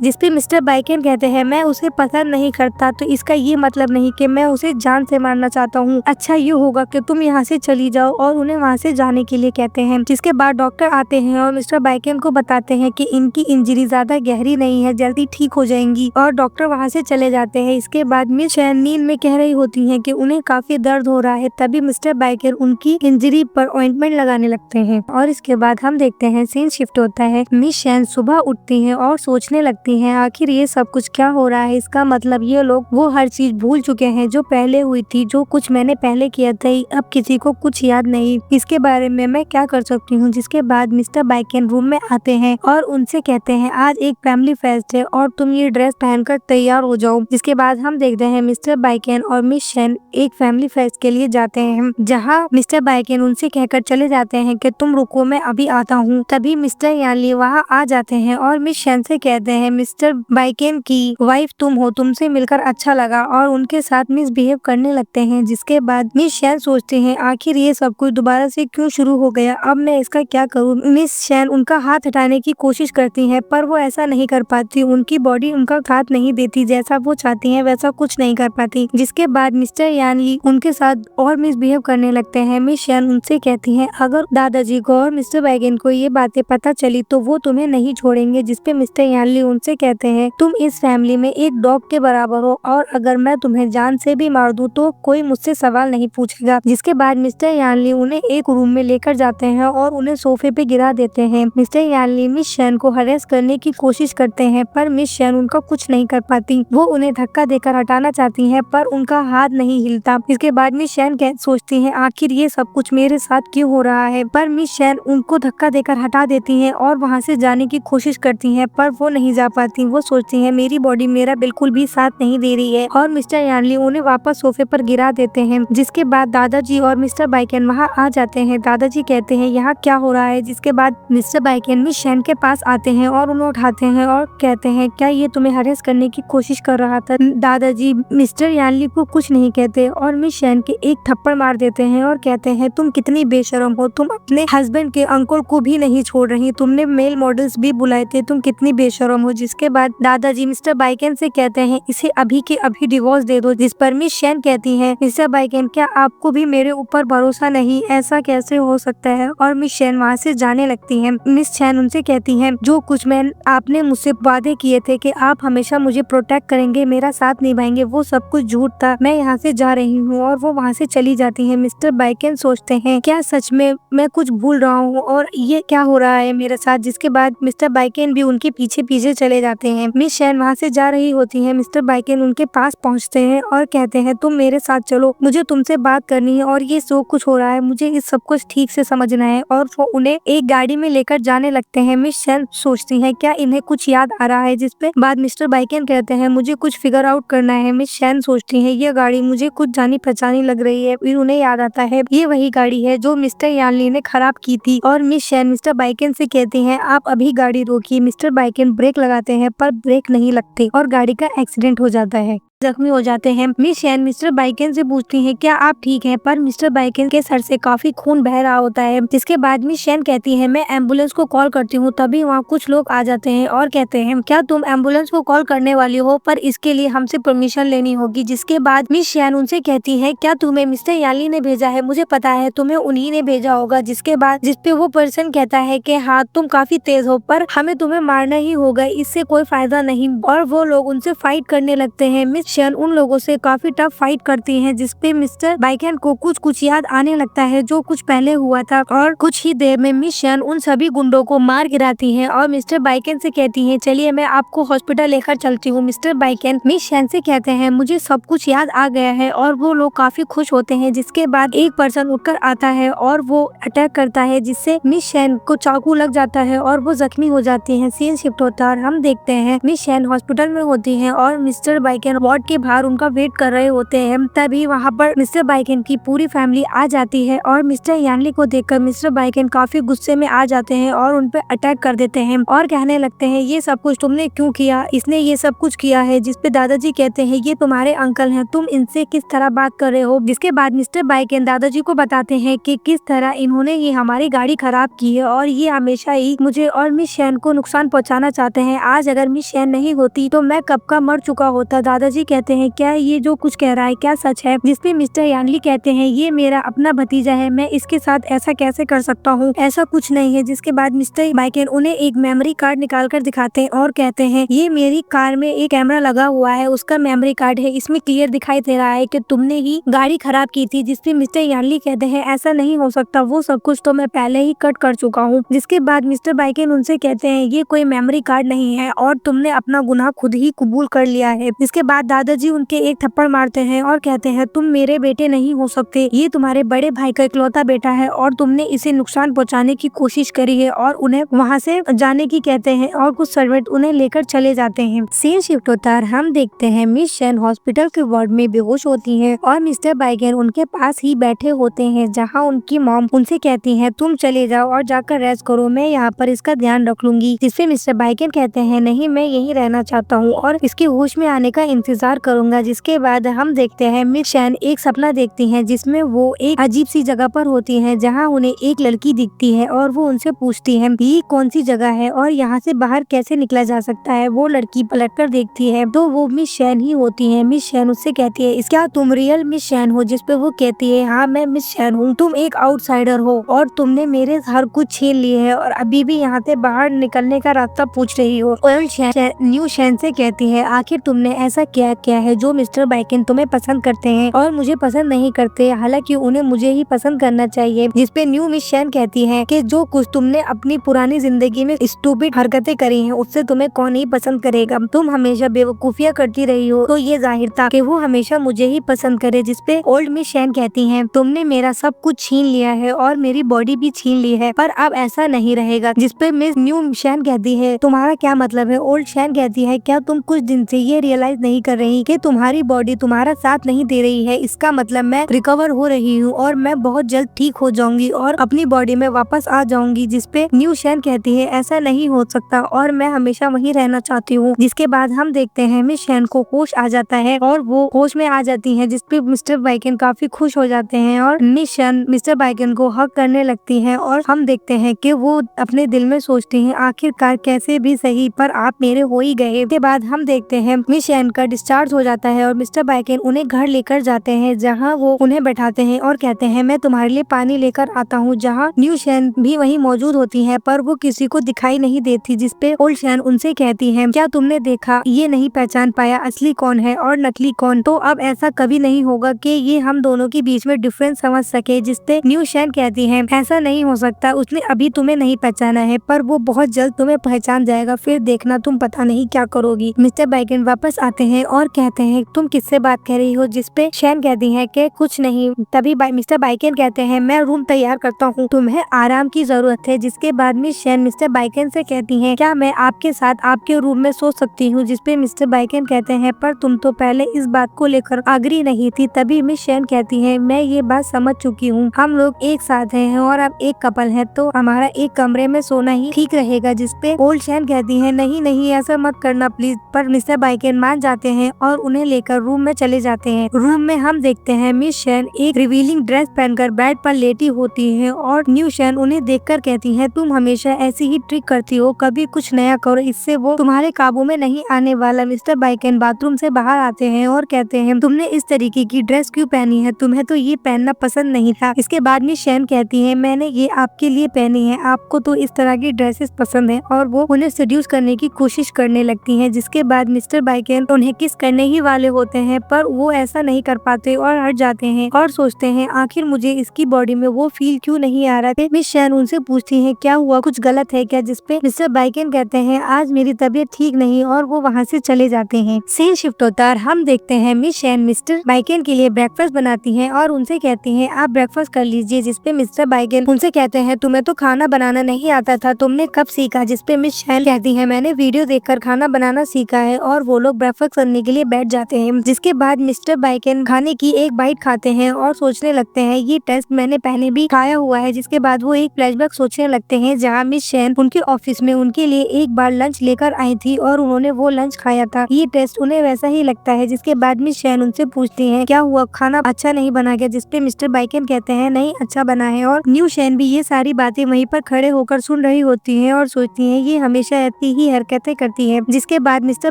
S1: जिसपे मिस्टर बाइकेन कहते हैं मैं उसे पसंद नहीं करता तो इसका ये मतलब नहीं कि मैं उसे जान से मारना चाहता हूँ, अच्छा ये होगा कि तुम यहाँ से चली जाओ। और उन्हें वहाँ से जाने के लिए कहते हैं। जिसके बाद डॉक्टर आते हैं और मिस्टर बाइकेन को बताते हैं कि इनकी इंजरी ज्यादा गहरी नहीं है, जल्दी ठीक हो जाएंगी और डॉक्टर वहाँ से चले जाते हैं। इसके बाद मिस शैन नींद में कह रही होती है कि उन्हें काफी दर्द हो रहा है, तभी मिस्टर बाइकेन उनकी इंजरी पर ऑइंटमेंट लगाने लगते हैं। और इसके बाद हम देखते हैं सीन शिफ्ट होता है। मिस शैन सुबह उठती हैं और सोचने लगती हैं आखिर ये सब कुछ क्या हो रहा है, इसका मतलब ये लोग वो हर चीज भूल चुके हैं जो पहले हुई थी, जो कुछ मैंने पहले किया था अब किसी को कुछ याद नहीं, इसके बारे में मैं क्या कर सकती हूँ। जिसके बाद मिस्टर बाइकेन रूम में आते हैं और उनसे कहते हैं आज एक फैमिली फेस्ट है और तुम ये ड्रेस पहनकर तैयार हो जाओ। जिसके बाद हम देखते हैं मिस्टर बाइकेन और मिस शेन एक फैमिली फेस्ट के लिए जाते हैं, जहाँ मिस्टर बाइकेन उनसे कहकर चले जाते हैं कि तुम रुको मैं अभी आता हूँ। तभी मिस्टर यानली वहाँ आ जाते हैं और मिस शेन से कहते हैं मिस्टर बाइकेन की वाइफ तुम हो, तुमसे मिलकर अच्छा लगा, और उनके साथ मिसबिहेव करने लगते हैं। जिसके बाद मिस शेन सोचते हैं आखिर ये सब कुछ दोबारा से क्यों शुरू हो गया, अब मैं इसका क्या करूँ। मिस शेन उनका हाथ हटाने की कोशिश करती हैं पर वो ऐसा नहीं कर पाती, उनकी बॉडी उनका साथ नहीं देती, जैसा वो चाहती हैं वैसा कुछ नहीं कर पाती। जिसके बाद मिस्टर यानली उनके साथ और मिसबिहेव करने लगते हैं। मिस शेन उनसे कहती हैं अगर दादाजी को और मिस्टर बाइकेन को ये बातें पता चली तो वो तुम्हें नहीं छोड़ेंगे। जिसपे मिस्टर यानली उनसे कहते हैं तुम इस फैमिली में एक डॉग के बराबर हो और अगर मैं तुम्हें जान से भी मार दूं तो कोई मुझसे सवाल नहीं पूछेगा। जिसके बाद मिस्टर यानली उन्हें एक रूम में लेकर जाते हैं और उन्हें सोफे पे गिरा देते हैं। मिस्टर यानली मिस शेन को हरेस करने की कोशिश करते हैं पर मिस शेन उनका कुछ नहीं कर पाती। वो उन्हें धक्का देकर हटाना चाहती हैं पर उनका हाथ नहीं हिलता। इसके बाद मिस शेन सोचती हैं आखिर ये सब कुछ मेरे साथ क्यों हो रहा है, पर मिस शेन उनको धक्का देकर हटा देती हैं और वहाँ से जाने की कोशिश करती हैं पर वो नहीं जा पाती। वो सोचती हैं मेरी बॉडी मेरा बिल्कुल भी साथ नहीं दे रही है और मिस्टर यानली उन्हें वापस सोफे पर गिरा देते हैं। जिसके बाद दादाजी और मिस्टर बाइकेन वहाँ आ जाते हैं। दादाजी कहते हैं यहाँ क्या हो रहा है। जिसके बाद मिस्टर बाइकेन मिस शेन के पास आते हैं और उन्हें उठाते हैं और कहते हैं क्या ये तुम्हें हरेस करने की कोशिश कर रहा था। दादाजी मिस्टर यानली को कुछ नहीं कहते और मिस शेन के एक थप्पड़ मार देते हैं और कहते हैं तुम कितनी बेशरम हो, तुम अपने हस्बैंड के अंकल को भी नहीं छोड़ रही, तुमने मेल मॉडल्स भी बुलाए थे, तुम कितनी बेशरम हो। जिसके बाद दादाजी मिस्टर बाइकेन से कहते हैं इसे अभी के अभी डिवोर्स दे दो। जिस पर मिस शेन कहती है मिस्टर बाइकेन क्या आपको भी मेरे ऊपर भरोसा नहीं, ऐसा कैसे हो सकता है, और मिस शेन वहाँ से जाने लगती है। मिस शेन उनसे कहती है जो कुछ मैं आपने मुझसे वादे किए थे कि आप हमेशा मुझे प्रोटेक्ट करेंगे, मेरा साथ निभाएंगे, वो सब कुछ झूठ था, मैं यहाँ से जा रही हूँ, और वो वहाँ से चली जाती है। मिस्टर बाइकेन सोचते हैं क्या सच में मैं कुछ भूल रहा हूँ और ये क्या हो रहा है मेरे साथ। जिसके बाद मिस्टर बाइकेन भी उनके पीछे पीछे चले जाते हैं। मिस शेन वहाँ से जा रही होती है। मिस्टर बाइकेन उनके पास पहुँचते हैं और कहते हैं तुम मेरे साथ चलो, मुझे तुमसे बात करनी है और ये जो कुछ हो रहा है मुझे इस सब कुछ ठीक से समझना है, और वो उन्हें एक गाड़ी में लेकर जाने लगते हैं। मिस शेन सोचती है क्या इन्हें कुछ याद आ रहा है। जिसपे बाद मिस्टर बाइकेन कहते हैं मुझे कुछ फिगर आउट करना है। मिस शेन सोचती है ये गाड़ी मुझे कुछ जानी पहचानी लग रही है। फिर उन्हें याद आता है ये वही गाड़ी है जो मिस्टर यानली ने खराब की थी, और मिस शेन मिस्टर बाइकेन से कहती हैं आप अभी गाड़ी रोकिए। मिस्टर बाइकेन ब्रेक लगाते हैं पर ब्रेक नहीं लगते और गाड़ी का एक्सीडेंट हो जाता है, जख्मी हो जाते हैं। मिस शेन मिस्टर बाइकेन से पूछती हैं क्या आप ठीक हैं, पर मिस्टर बाइकेन के सर से काफी खून बह रहा होता है। जिसके बाद मिस शेन कहती है मैं एम्बुलेंस को कॉल करती हूँ। तभी वहाँ कुछ लोग आ जाते हैं और कहते हैं क्या तुम एम्बुलेंस को कॉल करने वाली हो, पर इसके लिए हमसे परमिशन लेनी होगी। जिसके बाद मिस शेन उनसे कहती है क्या तुम्हें मिस्टर यानली ने भेजा है, मुझे पता है तुम्हें उन्हीं ने भेजा होगा। जिसके बाद जिसपे वो पर्सन कहता है कि हाँ तुम काफी तेज हो पर हमें तुम्हें मारना ही होगा, इससे कोई फायदा नहीं, और वो लोग उनसे फाइट करने लगते हैं। मिस शेन उन लोगों से काफी टफ फाइट करती हैं। जिसपे मिस्टर बाइकेन को कुछ याद आने लगता है जो कुछ पहले हुआ था, और कुछ ही देर में मिस शेन उन सभी गुंडों को मार गिराती हैं और मिस्टर बाइकेन से कहती हैं चलिए मैं आपको हॉस्पिटल लेकर चलती हूँ। मिस्टर बाइकेन मिस शेन से कहते हैं मुझे सब कुछ याद आ गया है, और वो लोग काफी खुश होते हैं। जिसके बाद एक पर्सन उठकर आता है और वो अटैक करता है जिससे मिस शेन को चाकू लग जाता है और वो जख्मी हो जाती है। सीन शिफ्ट होता है और हम देखते हैं मिस शेन हॉस्पिटल में होती है और मिस्टर बाइकेन वार्ड के बाहर उनका वेट कर रहे होते हैं। तभी वहाँ पर मिस्टर बाइकेन की पूरी फैमिली आ जाती है और मिस्टर यानली को देखकर मिस्टर बाइकेन काफी गुस्से में आ जाते हैं और उन पे अटैक कर देते हैं और कहने लगते हैं ये सब कुछ तुमने क्यों किया, इसने ये सब कुछ किया है। जिसपे दादाजी कहते हैं ये तुम्हारे अंकल हैं, तुम इनसे किस तरह बात कर रहे हो। जिसके बाद मिस्टर बाइकेन दादाजी को बताते हैं कि किस तरह इन्होंने ये हमारी गाड़ी खराब की है और ये हमेशा ही मुझे और मिस शेन को नुकसान पहुँचाना चाहते हैं। आज अगर मिस शेन नहीं होती तो मैं कब का मर चुका होता। दादाजी कहते हैं क्या ये जो कुछ कह रहा है क्या सच है। जिसपे मिस्टर यानली कहते हैं ये मेरा अपना भतीजा है, मैं इसके साथ ऐसा कैसे कर सकता हूँ, ऐसा कुछ नहीं है। जिसके बाद मिस्टर बाइकेन उन्हें एक मेमोरी कार्ड निकाल कर दिखाते हैं और कहते हैं ये मेरी कार में एक कैमरा लगा हुआ है, उसका मेमोरी कार्ड है, इसमें क्लियर दिखाई दे रहा है कि तुमने ही गाड़ी खराब की थी। जिसपे मिस्टर यानली कहते हैं ऐसा नहीं हो सकता, वो सब कुछ तो मैं पहले ही कट कर चुका हूँ। जिसके बाद मिस्टर बाइकेन उनसे कहते हैं ये कोई मेमोरी कार्ड नहीं है और तुमने अपना गुनाह खुद ही कबूल कर लिया है। जिसके बाद दादाजी उनके एक थप्पड़ मारते हैं और कहते हैं तुम मेरे बेटे नहीं हो सकते, ये तुम्हारे बड़े भाई का इकलौता बेटा है और तुमने इसे नुकसान पहुंचाने की कोशिश करी है, और उन्हें वहाँ से जाने की कहते हैं और कुछ सर्वेंट उन्हें लेकर चले जाते हैं। सीन शिफ्ट होता है, हम देखते हैं मिस शेन हॉस्पिटल के वार्ड में बेहोश होती है और मिस्टर बाइगन उनके पास ही बैठे होते हैं, जहाँ उनकी मॉम उनसे कहती है तुम चले जाओ और जाकर रेस्ट करो, मैं यहाँ पर इसका ध्यान रख लूंगी। जिसपे मिस्टर बाइगन कहते हैं नहीं, मैं यहीं रहना चाहता हूँ और इसके होश में आने का इंतजार करूंगा। जिसके बाद हम देखते हैं मिस शेन एक सपना देखती हैं जिसमें वो एक अजीब सी जगह पर होती हैं, जहाँ उन्हें एक लड़की दिखती है और वो उनसे पूछती है ये कौन सी जगह है और यहाँ से बाहर कैसे निकला जा सकता है। वो लड़की पलटकर देखती है तो वो मिस शेन ही होती है। मिस शेन उससे कहती है क्या तुम रियल मिस शेन हो? जिसपे वो कहती है हाँ मैं मिस शेन हूँ, तुम एक आउटसाइडर हो और तुमने मेरे हर कुछ छीन लिए है और अभी भी यहाँ से बाहर निकलने का रास्ता पूछ रही हो। न्यू शेन से कहती है आखिर तुमने ऐसा क्या किया है जो मिस्टर बाइगन तुम्हें पसंद करते हैं और मुझे पसंद नहीं करते, हालांकि उन्हें मुझे ही पसंद करना चाहिए। जिसपे न्यू मिस शेन कहती है कि जो कुछ तुमने अपनी पुरानी जिंदगी में स्टूपिड हरकतें करी हैं उससे तुम्हें कौन ही पसंद करेगा, तुम हमेशा बेवकूफियां करती रही हो तो ये जाहिर था कि वो हमेशा मुझे ही पसंद करे। जिसपे ओल्ड मिस शेन कहती है तुमने मेरा सब कुछ छीन लिया है और मेरी बॉडी भी छीन ली है, पर अब ऐसा नहीं रहेगा। जिसपे मिस न्यू शेन कहती है तुम्हारा क्या मतलब है? ओल्ड शेन कहती है क्या तुम कुछ दिन से ये रियलाइज नहीं कर रही कि तुम्हारी बॉडी तुम्हारा साथ नहीं दे रही है? इसका मतलब मैं रिकवर हो रही हूँ और मैं बहुत जल्द ठीक हो जाऊंगी और अपनी बॉडी में वापस आ जाऊंगी। जिसपे न्यू शेन कहती है ऐसा नहीं हो सकता और मैं हमेशा वहीं रहना चाहती हूँ। जिसके बाद हम देखते हैं मिस शेन को होश आ जाता है और वो होश में आ जाती है। जिसपे मिस्टर बाइगन काफी खुश हो जाते हैं और मिस शेन मिस्टर बाइगन को हक करने लगती है और हम देखते हैं कि वो अपने दिल में सोचती हैं आखिरकार कैसे भी सही पर आप मेरे हो ही गए। के बाद हम देखते हैं मिस शेन का डिस्चार्ज हो जाता है और मिस्टर बाइगन उन्हें घर लेकर जाते हैं, जहाँ वो उन्हें बैठाते हैं और कहते हैं मैं तुम्हारे लिए पानी लेकर आता हूँ। जहाँ न्यू शेन भी वहीं मौजूद होती है पर वो किसी को दिखाई नहीं देती। जिसपे ओल्ड शेन उनसे कहती है क्या तुमने देखा, ये नहीं पहचान पाया असली कौन है और नकली कौन? तो अब ऐसा कभी नहीं होगा कि ये हम दोनों के बीच में डिफरेंस समझ सके। जिसपे न्यू शेन कहती है ऐसा नहीं हो सकता, उसने अभी तुम्हें नहीं पहचाना है पर वो बहुत जल्द तुम्हें पहचान जाएगा, फिर देखना तुम पता नहीं क्या करोगी। मिस्टर बाइगन वापस आते हैं और कहते हैं तुम किससे बात कर रही हो? जिसपे शेन कहती है कि कुछ नहीं। तभी मिस्टर बाइगन कहते हैं मैं रूम तैयार करता हूँ, तुम्हें आराम की जरूरत है। जिसके बाद मिस शेन मिस्टर बाइगन से कहती है क्या मैं आपके साथ आपके रूम में सो सकती हूँ? जिसपे मिस्टर बाइगन कहते हैं पर तुम तो पहले इस बात को लेकर आग्रही नहीं थी। तभी मिस शेन कहती है मैं ये बात समझ चुकी हूँ, हम लोग एक साथ हैं और अब एक कपल है तो हमारा एक कमरे में सोना ही ठीक रहेगा। जिसपे ओल्ड शेन कहती है नहीं नहीं ऐसा मत करना प्लीज। पर मिस्टर बाइगन मान जाते हैं और उन्हें लेकर रूम में चले जाते हैं। रूम में हम देखते हैं मिस शेन एक रिवीलिंग ड्रेस पहनकर बेड पर लेटी होती है और न्यू शेन उन्हें देखकर कहती है तुम हमेशा ऐसी ही ट्रिक करती हो, कभी कुछ नया करो, इससे वो तुम्हारे काबू में नहीं आने वाला। मिस्टर बाइगन बाथरूम से बाहर आते हैं और कहते हैं तुमने इस तरीके की ड्रेस क्यों पहनी है, तुम्हें तो ये पहनना पसंद नहीं था। इसके बाद मिस शेन कहती है मैंने ये आपके लिए पहनी है, आपको तो इस तरह की ड्रेसेस पसंद है, और वो उन्हें सेड्यूस करने की कोशिश करने लगती है। जिसके बाद मिस्टर बाइगन उन्हें किस करने ही वाले होते हैं पर वो ऐसा नहीं कर पाते और हट जाते हैं और सोचते हैं आखिर मुझे इसकी बॉडी में वो फील क्यों नहीं आ रहा। मिस शेन उनसे पूछती है क्या हुआ, कुछ गलत है क्या? जिसपे मिस्टर बाइगन कहते हैं आज मेरी तबीयत ठीक नहीं और वो वहाँ से चले जाते हैं। सीन शिफ्ट होता है, हम देखते हैं मिस शेन मिस्टर बाइगन के लिए ब्रेकफास्ट बनाती हैं और उनसे कहती हैं आप ब्रेकफास्ट कर लीजिए। जिसपे मिस्टर बाइगन उनसे कहते हैं तुम्हें तो खाना बनाना नहीं आता था, तुमने कब सीखा? जिसपे मिस शेन कहती है मैंने वीडियो देखकर खाना बनाना सीखा है, और वो लोग ब्रेकफास्ट करने के लिए बैठ जाते हैं। जिसके बाद मिस्टर बाइगन खाने की एक बाइट खाते हैं और सोचने लगते हैं ये टेस्ट मैंने पहले भी खाया हुआ है। जिसके बाद वो एक फ्लैशबैक सोचने लगते हैं जहाँ मिस शेन उनके ऑफिस में उनके लिए एक बार लंच लेकर आई थी और उन्होंने वो लंच खाया था, ये टेस्ट उन्हें वैसा ही लगता है। जिसके बाद मिस शेन उनसे पूछती है क्या हुआ, खाना अच्छा नहीं बना गया? जिसपे मिस्टर बाइगन कहते हैं नहीं अच्छा बना है, और न्यू शेन भी ये सारी बातें वहीं पर खड़े होकर सुन रही होती हैं और सोचती हैं ये हमेशा ऐसी ही हरकतें करती है। जिसके बाद मिस्टर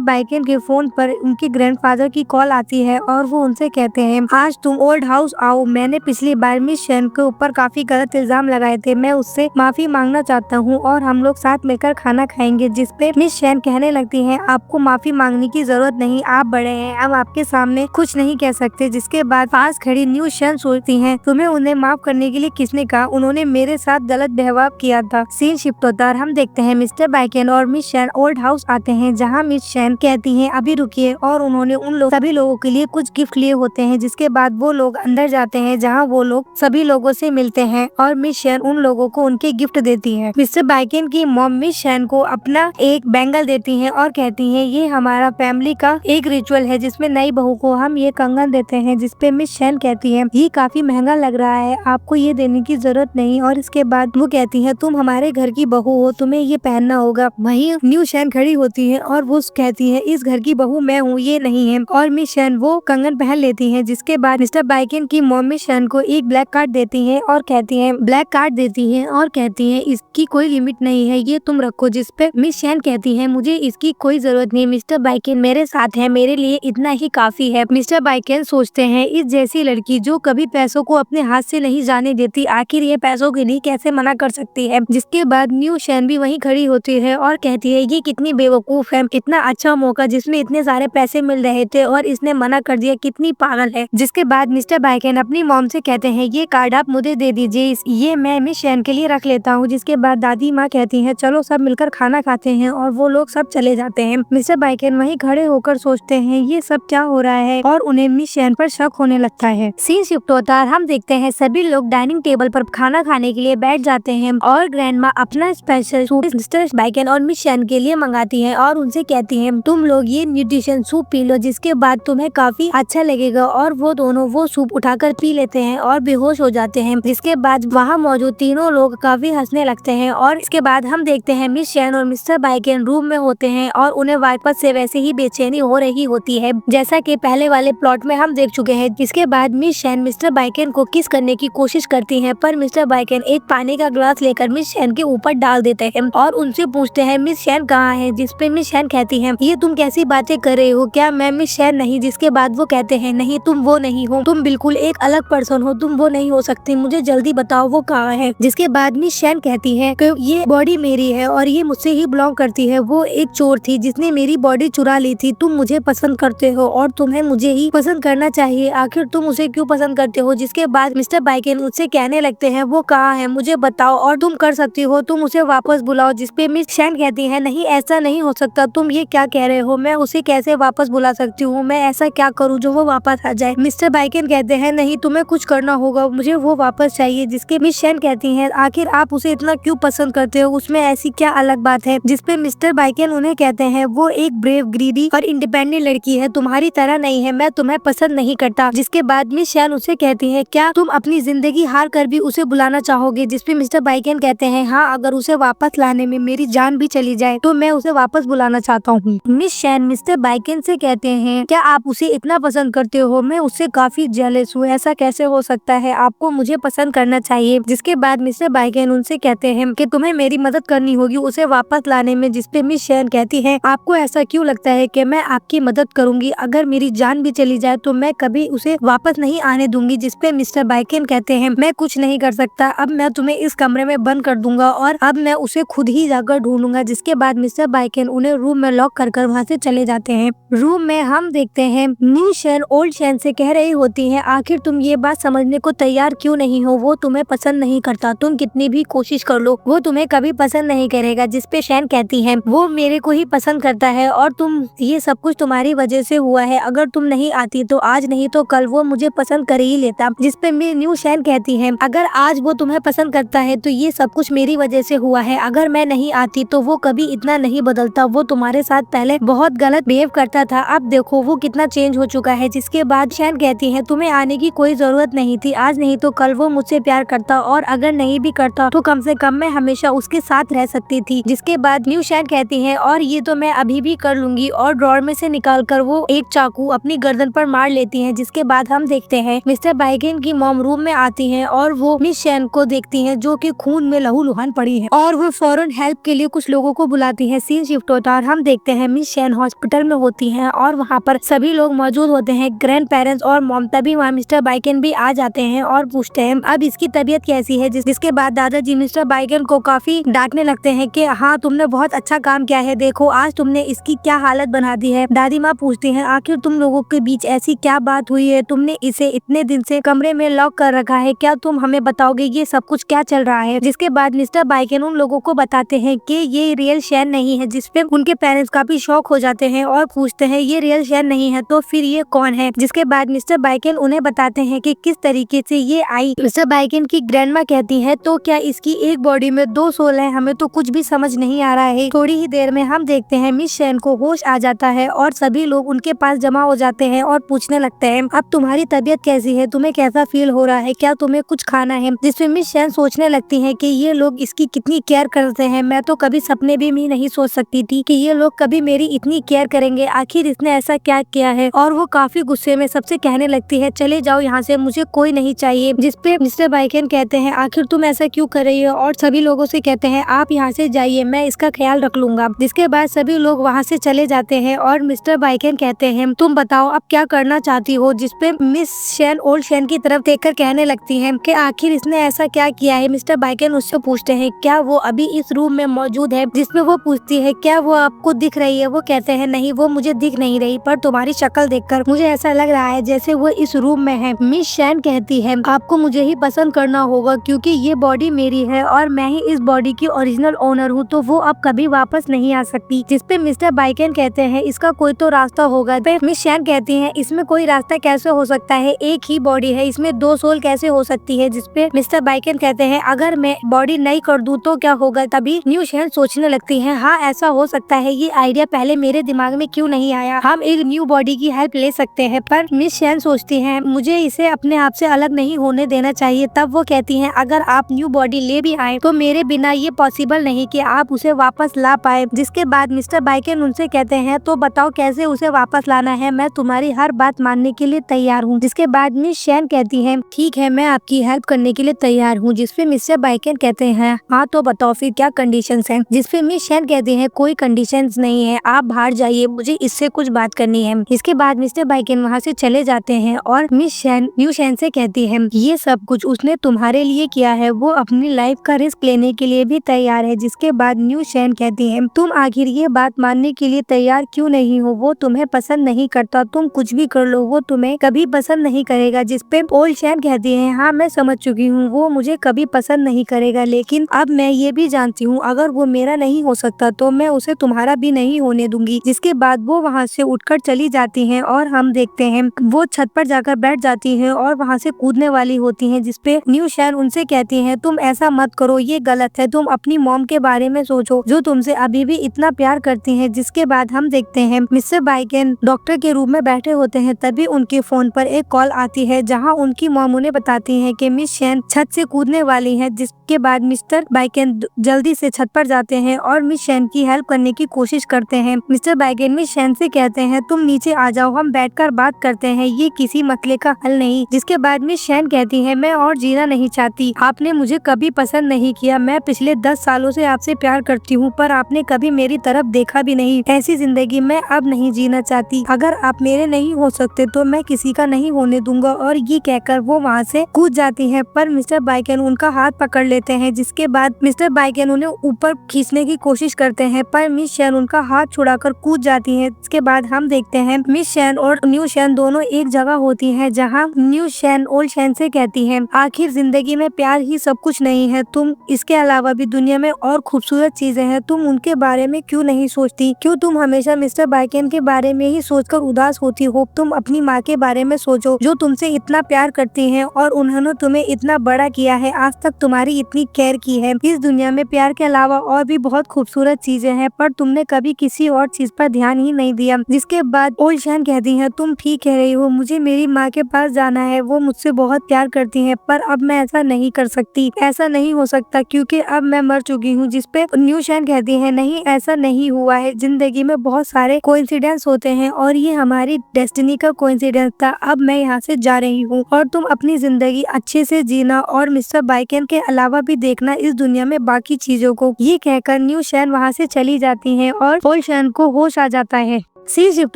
S1: बाइगन के फोन पर उनके ग्रैंडफादर की कॉल आती है और वो उनसे कहते हैं आज तुम ओल्ड हाउस आओ, मैंने पिछली बार मिस शेन के ऊपर काफी गलत इल्जाम लगाए थे, मैं उससे माफी मांगना चाहता हूँ और हम लोग साथ मिलकर खाना खाएंगे। जिसपे मिस शेन कहने लगती है आपको माफी मांगने की जरूरत नहीं, आप बड़े हैं, हम आपके सामने कुछ नहीं कह सकते। जिसके बाद पास खड़ी न्यू शेन सोचती है तुम्हें उन्हें माफ करने के लिए किसने कहा, उन्होंने मेरे साथ गलत व्यवहार किया था। सीन शिफ्ट होता है, हम देखते हैं मिस्टर बाइगन और मिस शेन ओल्ड हाउस आते हैं जहाँ मिस शेन कहती है अभी रुकिए और और उन्होंने उन लोग सभी लोगों के लिए कुछ गिफ्ट लिए होते हैं। जिसके बाद वो लोग अंदर जाते हैं जहाँ वो लोग सभी लोगों से मिलते हैं और मिस शैन उन लोगों को उनके गिफ्ट देती है। मिस्टर बाइकन की मॉम मिस शैन को अपना एक बैंगल देती है और कहती है ये हमारा फैमिली का एक रिचुअल है जिसमें नई बहू को हम ये कंगन देते हैं। जिसपे मिस शैन कहती है ये काफी महंगा लग रहा है, आपको ये देने की जरूरत नहीं। और इसके बाद वो कहती है तुम हमारे घर की बहू हो, तुम्हें ये पहनना होगा। वहीं न्यू शैन खड़ी होती है और वो कहती है इस घर की बहू मैं हूँ, ये नहीं है। और मिस शैन वो कंगन पहन लेती है। जिसके बाद मिस्टर बाइकन की मॉम मिस शैन को एक ब्लैक कार्ड देती है और कहती है ब्लैक कार्ड देती है और कहती है इसकी कोई लिमिट नहीं है, ये तुम रखो। जिसपे मिस शैन कहती है मुझे इसकी कोई जरूरत नहीं, मिस्टर बाइकन मेरे साथ है, मेरे लिए इतना ही काफी है। मिस्टर बाइकन सोचते हैं इस जैसी लड़की जो कभी पैसों को अपने हाथ से नहीं जाने देती, आखिर ये पैसों के लिए कैसे मना कर सकती है। जिसके बाद न्यू शैन भी वहीं खड़ी होती है और कहती है ये कितनी बेवकूफ है, इतना अच्छा मौका जिसमें इतने सारे पैसे मिल रहे थे और इसने मना कर दिया, कितनी पागल है। जिसके बाद मिस्टर बाइकन अपनी मॉम से कहते हैं ये कार्ड आप मुझे दे दीजिए, ये मैं मिस शैन के लिए रख लेता हूँ। जिसके बाद दादी माँ कहती है चलो सब मिलकर खाना खाते हैं और वो लोग सब चले जाते हैं। मिस्टर बाइकन वहीं खड़े होकर सोचते हैं ये सब क्या हो रहा है और उन्हें मिस शैन पर शक होने लगता है। सीन शिफ्ट होता है, हम देखते हैं सभी लोग डाइनिंग टेबल पर खाना खाने के लिए बैठ जाते हैं और ग्रैंडमा अपना स्पेशल सूप मिस्टर बाइकन और मिस शैन के लिए मंगाती है और उनसे कहती है तुम लोग ये न्यूट्रिशन सूप पी लो, जिसके बाद तुम्हें काफी अच्छा लगेगा। और वो दोनों वो सूप उठाकर पी लेते हैं और बेहोश हो जाते हैं। जिसके बाद वहाँ मौजूद तीनों लोग काफी हंसने लगते हैं और इसके बाद हम देखते हैं मिस शैन और मिस्टर बाइकन रूम में होते हैं और उन्हें वापस से वैसे ही बेचैनी हो रही होती है जैसा कि पहले वाले प्लॉट में हम देख चुके हैं। इसके बाद मिस शैन मिस्टर बाइकन को किस करने की कोशिश करती हैं, पर मिस्टर बाइकन एक पानी का ग्लास लेकर मिस शैन के ऊपर डाल देते हैं और उनसे पूछते हैं मिस शैन कहाँ है। जिसपे मिस शैन कहती है ये तुम कैसी बातें कर रहे हो, क्या मैं मिस शैन नहीं। जिसके बाद वो कहते हैं नहीं तुम वो नहीं हो, तुम बिल्कुल एक अलग पर्सन हो, तुम वो नहीं हो सकती, मुझे जल्दी बताओ वो कहाँ है। जिसके बाद मिस शैन कहती है कि ये बॉडी मेरी है और ये मुझसे ही बिलोंग करती है, वो एक चोर थी जिसने मेरी बॉडी चुरा ली थी, तुम मुझे पसंद करते हो और तुम्हें मुझे ही पसंद करना चाहिए, आखिर तुम उसे क्यों पसंद करते हो। जिसके बाद मिस्टर बाइकन उससे कहने लगते हैं वो कहाँ है मुझे बताओ और तुम कर सकती हो, तुम उसे वापस बुलाओ। जिसपे मिस शैन कहती है नहीं ऐसा नहीं हो सकता, तुम ये क्या कह रहे हो, मैं उसे कैसे वापस बुला सकती हूँ, मैं ऐसा क्या करूँ जो वो वापस आ जाए। मिस्टर बाइकन कहते हैं नहीं तुम्हें कुछ करना होगा, मुझे वो वापस चाहिए। जिसके मिस शैन कहती है आखिर आप उसे इतना क्यों पसंद करते हो, उसमें ऐसी क्या अलग बात है। जिसपे मिस्टर बाइकन उन्हें कहते हैं वो एक ब्रेव ग्रीडी और इंडिपेंडेंट लड़की है, तुम्हारी तरह नहीं है, मैं तुम्हें पसंद नहीं करता। जिसके बाद मिस शैन उसे कहती है क्या तुम अपनी जिंदगी हार कर भी उसे बुलाना चाहोगे। जिसपे मिस्टर बाइकन कहते हैं हाँ अगर उसे वापस लाने में मेरी जान भी चली जाए तो मैं उसे वापस बुलाना चाहता हूँ। मिस शैन मिस्टर बाइकन से कहते हैं क्या आप उसे इतना पसंद करते हो, मैं उससे काफी जेलस हूँ, ऐसा कैसे हो सकता है, आपको मुझे पसंद करना चाहिए। जिसके बाद मिस्टर बाइकन उनसे कहते हैं कि तुम्हें मेरी मदद करनी होगी उसे वापस लाने में। जिसपे मिस शैन कहती है आपको ऐसा क्यों लगता है कि मैं आपकी मदद करूंगी, अगर मेरी जान भी चली जाए तो मैं कभी उसे वापस नहीं आने दूंगी। जिसपे मिस्टर बाइकन कहते हैं मैं कुछ नहीं कर सकता, अब मैं तुम्हें इस कमरे में बंद कर दूंगा और अब मैं उसे खुद ही जाकर ढूंढूंगा। जिसके बाद मिस्टर बाइकन उन्हें रूम में लॉक कर वहाँ से चले जाते हैं। रूम में हम देखते हैं न्यू शैन ओल्ड शैन से कह रही होती है आखिर तुम ये बात समझने को तैयार क्यों नहीं हो, वो तुम्हें पसंद नहीं करता, तुम कितनी भी कोशिश कर लो वो तुम्हें कभी पसंद नहीं करेगा। जिसपे शैन कहती है वो मेरे को ही पसंद करता है और तुम ये सब कुछ तुम्हारी वजह से हुआ है, अगर तुम नहीं आती तो आज नहीं तो कल वो मुझे पसंद कर ही लेता। जिसपे न्यू शैन कहती है अगर आज वो तुम्हें पसंद करता है तो ये सब कुछ मेरी वजह से हुआ है, अगर मैं नहीं आती तो वो कभी इतना नहीं बदलता, वो तुम्हारे साथ पहले बहुत गलत बिहेव करता था, अब देखो वो कितना चेंज हो चुका है। जिसके बाद शैन कहती है तुम्हें आने की कोई जरूरत नहीं थी, आज नहीं तो कल वो मुझसे प्यार करता और अगर नहीं भी करता तो कम से कम मैं हमेशा उसके साथ रह सकती थी। जिसके बाद न्यू शैन कहती है और ये तो मैं अभी भी कर लूंगी और ड्रॉर में से निकाल कर वो एक चाकू अपनी गर्दन पर मार लेती है। जिसके बाद हम देखते हैं मिस्टर बाइकन की मॉम रूम में आती है और वो मिस शैन को देखती है जो कि खून में लहूलुहान पड़ी है और वो फौरन हेल्प के लिए कुछ लोगों को बुलाती है। सीन शिफ्ट होता है, हम देखते हैं मिस शैन हॉस्पिटल में होती हैं और वहाँ पर सभी लोग मौजूद होते हैं, ग्रैंड पेरेंट्स और मॉम। तभी वहाँ मिस्टर बाइकन भी आ जाते हैं और पूछते हैं अब इसकी तबीयत कैसी है। जिसके बाद दादाजी मिस्टर बाइकन को काफी डांटने लगते हैं कि हाँ तुमने बहुत अच्छा काम किया है, देखो आज तुमने इसकी क्या हालत बना दी है। दादी माँ पूछती हैं आखिर तुम लोगों के बीच ऐसी क्या बात हुई है, तुमने इसे इतने दिन से कमरे में लॉक कर रखा है, क्या तुम हमें बताओगे ये सब कुछ क्या चल रहा है। जिसके बाद मिस्टर बाइकन उन लोगों को बताते हैं कि ये रियल शैन नहीं है। जिसपे उनके पेरेंट्स काफी शॉक हो जाते हैं और पूछते पूछते हैं ये रियल शैन नहीं है तो फिर ये कौन है। जिसके बाद मिस्टर बाइकेन उन्हें बताते हैं कि किस तरीके से ये आई। मिस्टर बाइकेन की ग्रैंडमा कहती है तो क्या इसकी एक बॉडी में 2 सोल है, हमें तो कुछ भी समझ नहीं आ रहा है। थोड़ी ही देर में हम देखते हैं मिस शैन को होश आ जाता है और सभी लोग उनके पास जमा हो जाते हैं और पूछने लगते हैं अब तुम्हारी तबीयत कैसी है, तुम्हें कैसा फील हो रहा है, क्या तुम्हें कुछ खाना है। जिसमें मिस शैन सोचने लगती है कि ये लोग इसकी कितनी केयर करते हैं, मैं तो कभी सपने भी नहीं सोच सकती थी कि ये लोग कभी मेरी इतनी केयर करेंगे, आखिर इसने ऐसा क्या किया है। और वो काफी गुस्से में सबसे कहने लगती है चले जाओ यहाँ से, मुझे कोई नहीं चाहिए। जिसपे मिस्टर बाइकेन कहते हैं आखिर तुम ऐसा क्यों कर रही हो, और सभी लोगों से कहते हैं आप यहाँ से जाइए, मैं इसका ख्याल रख लूंगा। जिसके बाद सभी लोग वहाँ से चले जाते हैं और मिस्टर बाइकेन कहते हैं तुम बताओ अब क्या करना चाहती हो। जिसपे मिस शैन ओल्ड शैन की तरफ देखकर कहने लगती है कि आखिर इसने ऐसा क्या किया है। मिस्टर बाइकेन उससे पूछते हैं क्या वो अभी इस रूम में मौजूद है। जिसपे वो पूछती है क्या वो आपको दिख रही है। वो कहते हैं नहीं वो मुझे दिख नहीं रही, पर तुम्हारी शक्ल देखकर मुझे ऐसा लग रहा है जैसे वो इस रूम में है। मिस शैन कहती है आपको मुझे ही पसंद करना होगा क्योंकि ये बॉडी मेरी है और मैं ही इस बॉडी की ओरिजिनल ओनर हूँ, तो वो अब कभी वापस नहीं आ सकती। जिसपे मिस्टर बाइकेन कहते हैं इसका कोई तो रास्ता होगा। मिस शैन कहती है इसमें कोई रास्ता कैसे हो सकता है, एक ही बॉडी है, इसमें 2 सोल कैसे हो सकती है। जिसपे मिस्टर बाइकेन कहते हैं अगर मैं बॉडी नहीं कर दूं तो क्या होगा। तभी न्यू शैन सोचने लगती है हाँ ऐसा हो सकता है, ये आइडिया पहले मेरे दिमाग में क्यों नहीं आया, हम एक न्यू बॉडी की हेल्प ले सकते हैं। पर मिस शैन सोचती है मुझे इसे अपने आप से अलग नहीं होने देना चाहिए। तब वो कहती है अगर आप न्यू बॉडी ले भी आए तो मेरे बिना ये पॉसिबल नहीं कि आप उसे वापस ला पाए। जिसके बाद मिस्टर बाइकेन उनसे कहते हैं तो बताओ कैसे उसे वापस लाना है, मैं तुम्हारी हर बात मानने के लिए तैयार हूँ। जिसके बाद मिस शैन कहती है ठीक है मैं आपकी हेल्प करने के लिए तैयार हूँ। जिसपे मिस्टर बाइकेन कहते हैं हाँ तो बताओ फिर क्या कंडीशंस हैं। जिसपे मिस शैन कहती है कोई कंडीशंस नहीं है, आप बाहर जाइए, मुझे इससे कुछ बात करनी है। इसके बाद मिस्टर बाइकेन वहाँ से चले जाते हैं और मिस शैन न्यू शैन से कहती है ये सब कुछ उसने तुम्हारे लिए किया है, वो अपनी लाइफ का रिस्क लेने के लिए भी तैयार है। जिसके बाद न्यू शैन कहती है तुम आखिर ये बात मानने के लिए तैयार क्यों नहीं हो, वो तुम्हें पसंद नहीं करता, तुम कुछ भी कर लो वो तुम्हें कभी पसंद नहीं करेगा। जिसपे ओल्ड शैन कहती है हाँ मैं समझ चुकी हूँ, वो मुझे कभी पसंद नहीं करेगा, लेकिन अब मैं ये भी जानती हूँ अगर वो मेरा नहीं हो सकता तो मैं उसे तुम्हारा भी नहीं होने दूंगी। जिसके बाद वो वहाँ से उठकर चली जाती हैं और हम देखते हैं वो छत पर जाकर बैठ जाती हैं और वहाँ से कूदने वाली होती हैं। जिसपे न्यू शैन उनसे कहती हैं तुम ऐसा मत करो, ये गलत है, तुम अपनी मॉम के बारे में सोचो जो तुमसे अभी भी इतना प्यार करती हैं। जिसके बाद हम देखते हैं मिस्टर बाइकेन डॉक्टर के रूम में बैठे होते हैं, तभी उनके फोन पर एक कॉल आती है जहाँ उनकी मॉम उन्हें बताती है कि मिस शैन छत से कूदने वाली है। जिसके बाद मिस्टर बाइकेन जल्दी से छत पर जाते हैं और मिस शैन की हेल्प करने की कोशिश करते हैं। मिस्टर बाइकेन मिस शैन से कहते हैं तुम नीचे आ जाओ, हम बैठकर बात करते हैं, ये किसी मसले का हल नहीं। जिसके बाद मिस शैन कहती है मैं और जीना नहीं चाहती, आपने मुझे कभी पसंद नहीं किया, मैं पिछले 10 सालों से आपसे प्यार करती हूँ पर आपने कभी मेरी तरफ देखा भी नहीं, ऐसी जिंदगी मैं अब नहीं जीना चाहती, अगर आप मेरे नहीं हो सकते तो मैं किसी का नहीं होने दूंगा। और ये कहकर वो वहाँ से कूद जाती है पर मिस्टर बाइकेन उनका हाथ पकड़ लेते हैं। जिसके बाद मिस्टर बाइकेन उन्हें ऊपर खींचने की कोशिश करते हैं पर मिस शैन उनका हाथ छुड़ाकर कूद जाती है। इसके बाद हम देखते हैं मिस शैन और न्यू शैन दोनों एक जगह होती हैं जहां न्यू शैन ओल्ड शैन से कहती है आखिर जिंदगी में प्यार ही सब कुछ नहीं है, तुम इसके अलावा भी दुनिया में और खूबसूरत चीजें हैं, तुम उनके बारे में क्यों नहीं सोचती, क्यों तुम हमेशा मिस्टर बाइकेन के बारे में ही सोचकर उदास होती हो, तुम अपनी माँ के बारे में सोचो जो तुमसे इतना प्यार करती है और उन्होंने तुम्हें इतना बड़ा किया है, आज तक तुम्हारी इतनी केयर की है। इस दुनिया में प्यार के अलावा और भी बहुत खूबसूरत चीजें हैं पर तुमने कभी किसी और चीज पर ध्यान ही नहीं दिया। जिसके बाद ओल्ड शैन कहती है तुम ठीक कह रही हो, मुझे मेरी माँ के पास जाना है, वो मुझसे बहुत प्यार करती है पर अब मैं ऐसा नहीं कर सकती, ऐसा नहीं हो सकता क्योंकि अब मैं मर चुकी हूँ। जिसपे न्यू शैन कहती है नहीं ऐसा नहीं हुआ है, जिंदगी में बहुत सारे कोइंसिडेंस होते हैं और ये हमारी डेस्टिनी का कोइंसिडेंस था, अब मैं यहाँ से जा रही हूँ और तुम अपनी जिंदगी अच्छे से जीना और मिस्टर बाइकेन के अलावा भी देखना इस दुनिया में बाकी चीजों को। ये कहकर न्यू शैन वहाँ से चली जाती है और ओल्ड शैन को होश आ जाता है। सी शिफ्ट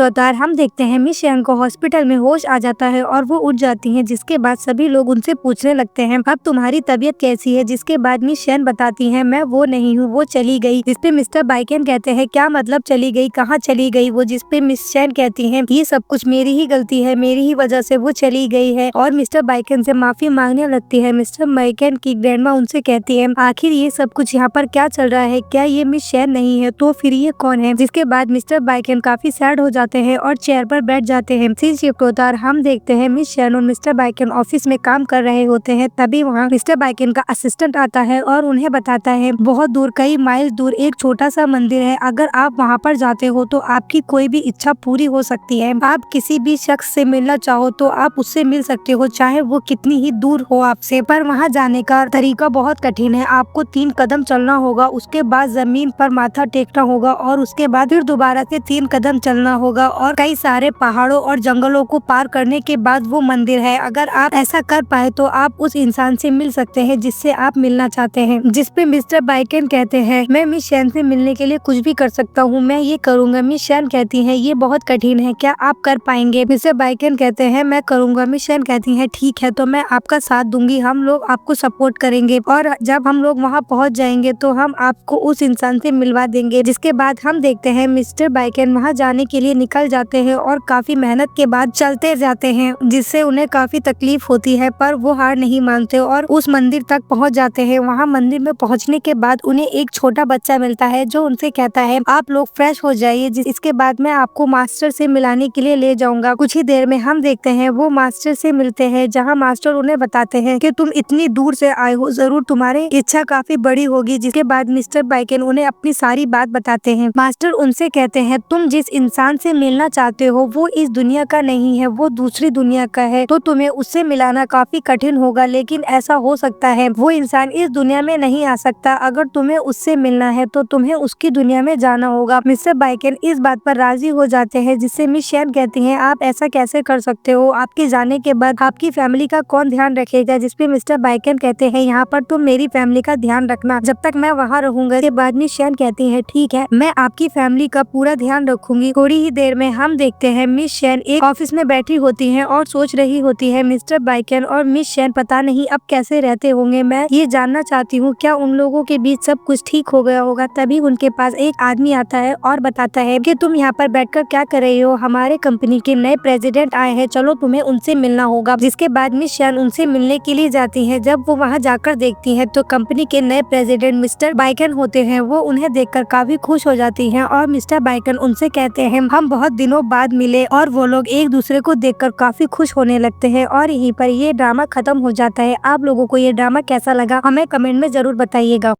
S1: होता है, हम देखते हैं मिस शैन को हॉस्पिटल में होश आ जाता है और वो उठ जाती हैं। जिसके बाद सभी लोग उनसे पूछने लगते हैं अब तुम्हारी तबीयत कैसी है। जिसके बाद मिस शैन बताती हैं मैं वो नहीं हूँ, वो चली गई। जिसपे मिस्टर बाइकेन कहते हैं क्या मतलब चली गई, कहाँ चली गई वो। जिसपे मिस शैन कहती हैं ये सब कुछ मेरी ही गलती है, मेरी ही वजह से वो चली गई है और मिस्टर बाइकेन से माफी मांगने लगती है। मिस्टर बाइकेन की ग्रैंडमा उनसे कहती है आखिर ये सब कुछ यहाँ पर क्या चल रहा है, क्या ये मिस शैन नहीं है तो फिर ये कौन है। जिसके बाद मिस्टर बाइकेन काफी सैड हो जाते हैं और चेयर पर बैठ जाते हैं। सीन शिफ्ट होता है, हम देखते हैं मिस शेन और मिस्टर बाइकन ऑफिस में काम कर रहे होते हैं। तभी वहाँ मिस्टर बाइकन का असिस्टेंट आता है और उन्हें बताता है बहुत दूर, कई माइल दूर एक छोटा सा मंदिर है। अगर आप वहाँ पर जाते हो तो आपकी कोई भी इच्छा पूरी हो सकती है। आप किसी भी शख्स से मिलना चाहो तो आप उससे मिल सकते हो, चाहे वो कितनी ही दूर हो आपसे। पर वहाँ जाने का तरीका बहुत कठिन है। आपको 3 कदम चलना होगा, उसके बाद जमीन पर माथा टेकना होगा और उसके बाद फिर दोबारा से 3 कदम चलना होगा और कई सारे पहाड़ों और जंगलों को पार करने के बाद वो मंदिर है। अगर आप ऐसा कर पाए तो आप उस इंसान से मिल सकते हैं जिससे आप मिलना चाहते हैं। जिस पे मिस्टर बाइकन कहते हैं मैं मिस शेन से मिलने के लिए कुछ भी कर सकता हूँ, मैं ये करूँगा। मिस शेन कहती है ये बहुत कठिन है, क्या आप कर पाएंगे? मिस्टर बाइकन कहते हैं मैं करूँगा। मिस शेन कहती है ठीक है, तो मैं आपका साथ दूंगी, हम लोग आपको सपोर्ट करेंगे और जब हम लोग वहाँ पहुँच जाएंगे तो हम आपको उस इंसान से मिलवा देंगे। जिसके बाद हम देखते हैं मिस्टर बाइकन वहाँ जाने के लिए निकल जाते हैं और काफी मेहनत के बाद चलते जाते हैं, जिससे उन्हें काफी तकलीफ होती है, पर वो हार नहीं मानते और उस मंदिर तक पहुँच जाते हैं। वहाँ मंदिर में पहुँचने के बाद उन्हें एक छोटा बच्चा मिलता है जो उनसे कहता है आप लोग फ्रेश हो जाइए, इसके बाद मैं आपको मास्टर से मिलाने के लिए ले जाऊंगा। कुछ ही देर में हम देखते हैं वो मास्टर से मिलते हैं, जहाँ मास्टर उन्हें बताते हैं कि तुम इतनी दूर से आए हो, जरूर तुम्हारी इच्छा काफी बड़ी होगी। जिसके बाद मिस्टर बाइकन उन्हें अपनी सारी बात बताते हैं। मास्टर उनसे कहते हैं तुम जिस इंसान से मिलना चाहते हो वो इस दुनिया का नहीं है, वो दूसरी दुनिया का है, तो तुम्हें उससे मिलाना काफी कठिन होगा, लेकिन ऐसा हो सकता है वो इंसान इस दुनिया में नहीं आ सकता। अगर तुम्हें उससे मिलना है तो तुम्हें उसकी दुनिया में जाना होगा। मिस्टर बाइकन इस बात पर राजी हो जाते हैं, जिससे मिस शेन कहती हैं आप ऐसा कैसे कर सकते हो, आपके जाने के बाद आपकी फैमिली का कौन ध्यान रखेगा? जिसपे मिस्टर बाइकन कहते हैं यहाँ पर तुम मेरी फैमिली का ध्यान रखना जब तक मैं वहाँ रहूंगा। इसके बाद मिस शेन कहती है ठीक है, मैं आपकी फैमिली का पूरा ध्यान रखूंगी। थोड़ी ही देर में हम देखते हैं मिस शेन एक ऑफिस में बैठी होती है और सोच रही होती है मिस्टर बाइकन और मिस शेन पता नहीं अब कैसे रहते होंगे। मैं ये जानना चाहती हूँ क्या उन लोगों के बीच सब कुछ ठीक हो गया होगा। तभी उनके पास एक आदमी आता है और बताता है कि तुम यहाँ पर बैठकर क्या कर रही हो, हमारे कंपनी के नए प्रेसिडेंट आए हैं, चलो तुम्हें उनसे मिलना होगा। जिसके बाद मिस शेन उनसे मिलने के लिए जाती है। जब वो वहाँ जाकर देखती है तो कंपनी के नए प्रेसिडेंट मिस्टर बाइकन होते हैं। वो उन्हें देखकर काफी खुश हो जाती है और मिस्टर बाइकन उनसे कहते हैं हम बहुत दिनों बाद मिले, और वो लोग एक दूसरे को देखकर काफी खुश होने लगते हैं। और यहीं पर ये ड्रामा खत्म हो जाता है। आप लोगों को ये ड्रामा कैसा लगा हमें कमेंट में जरूर बताइएगा।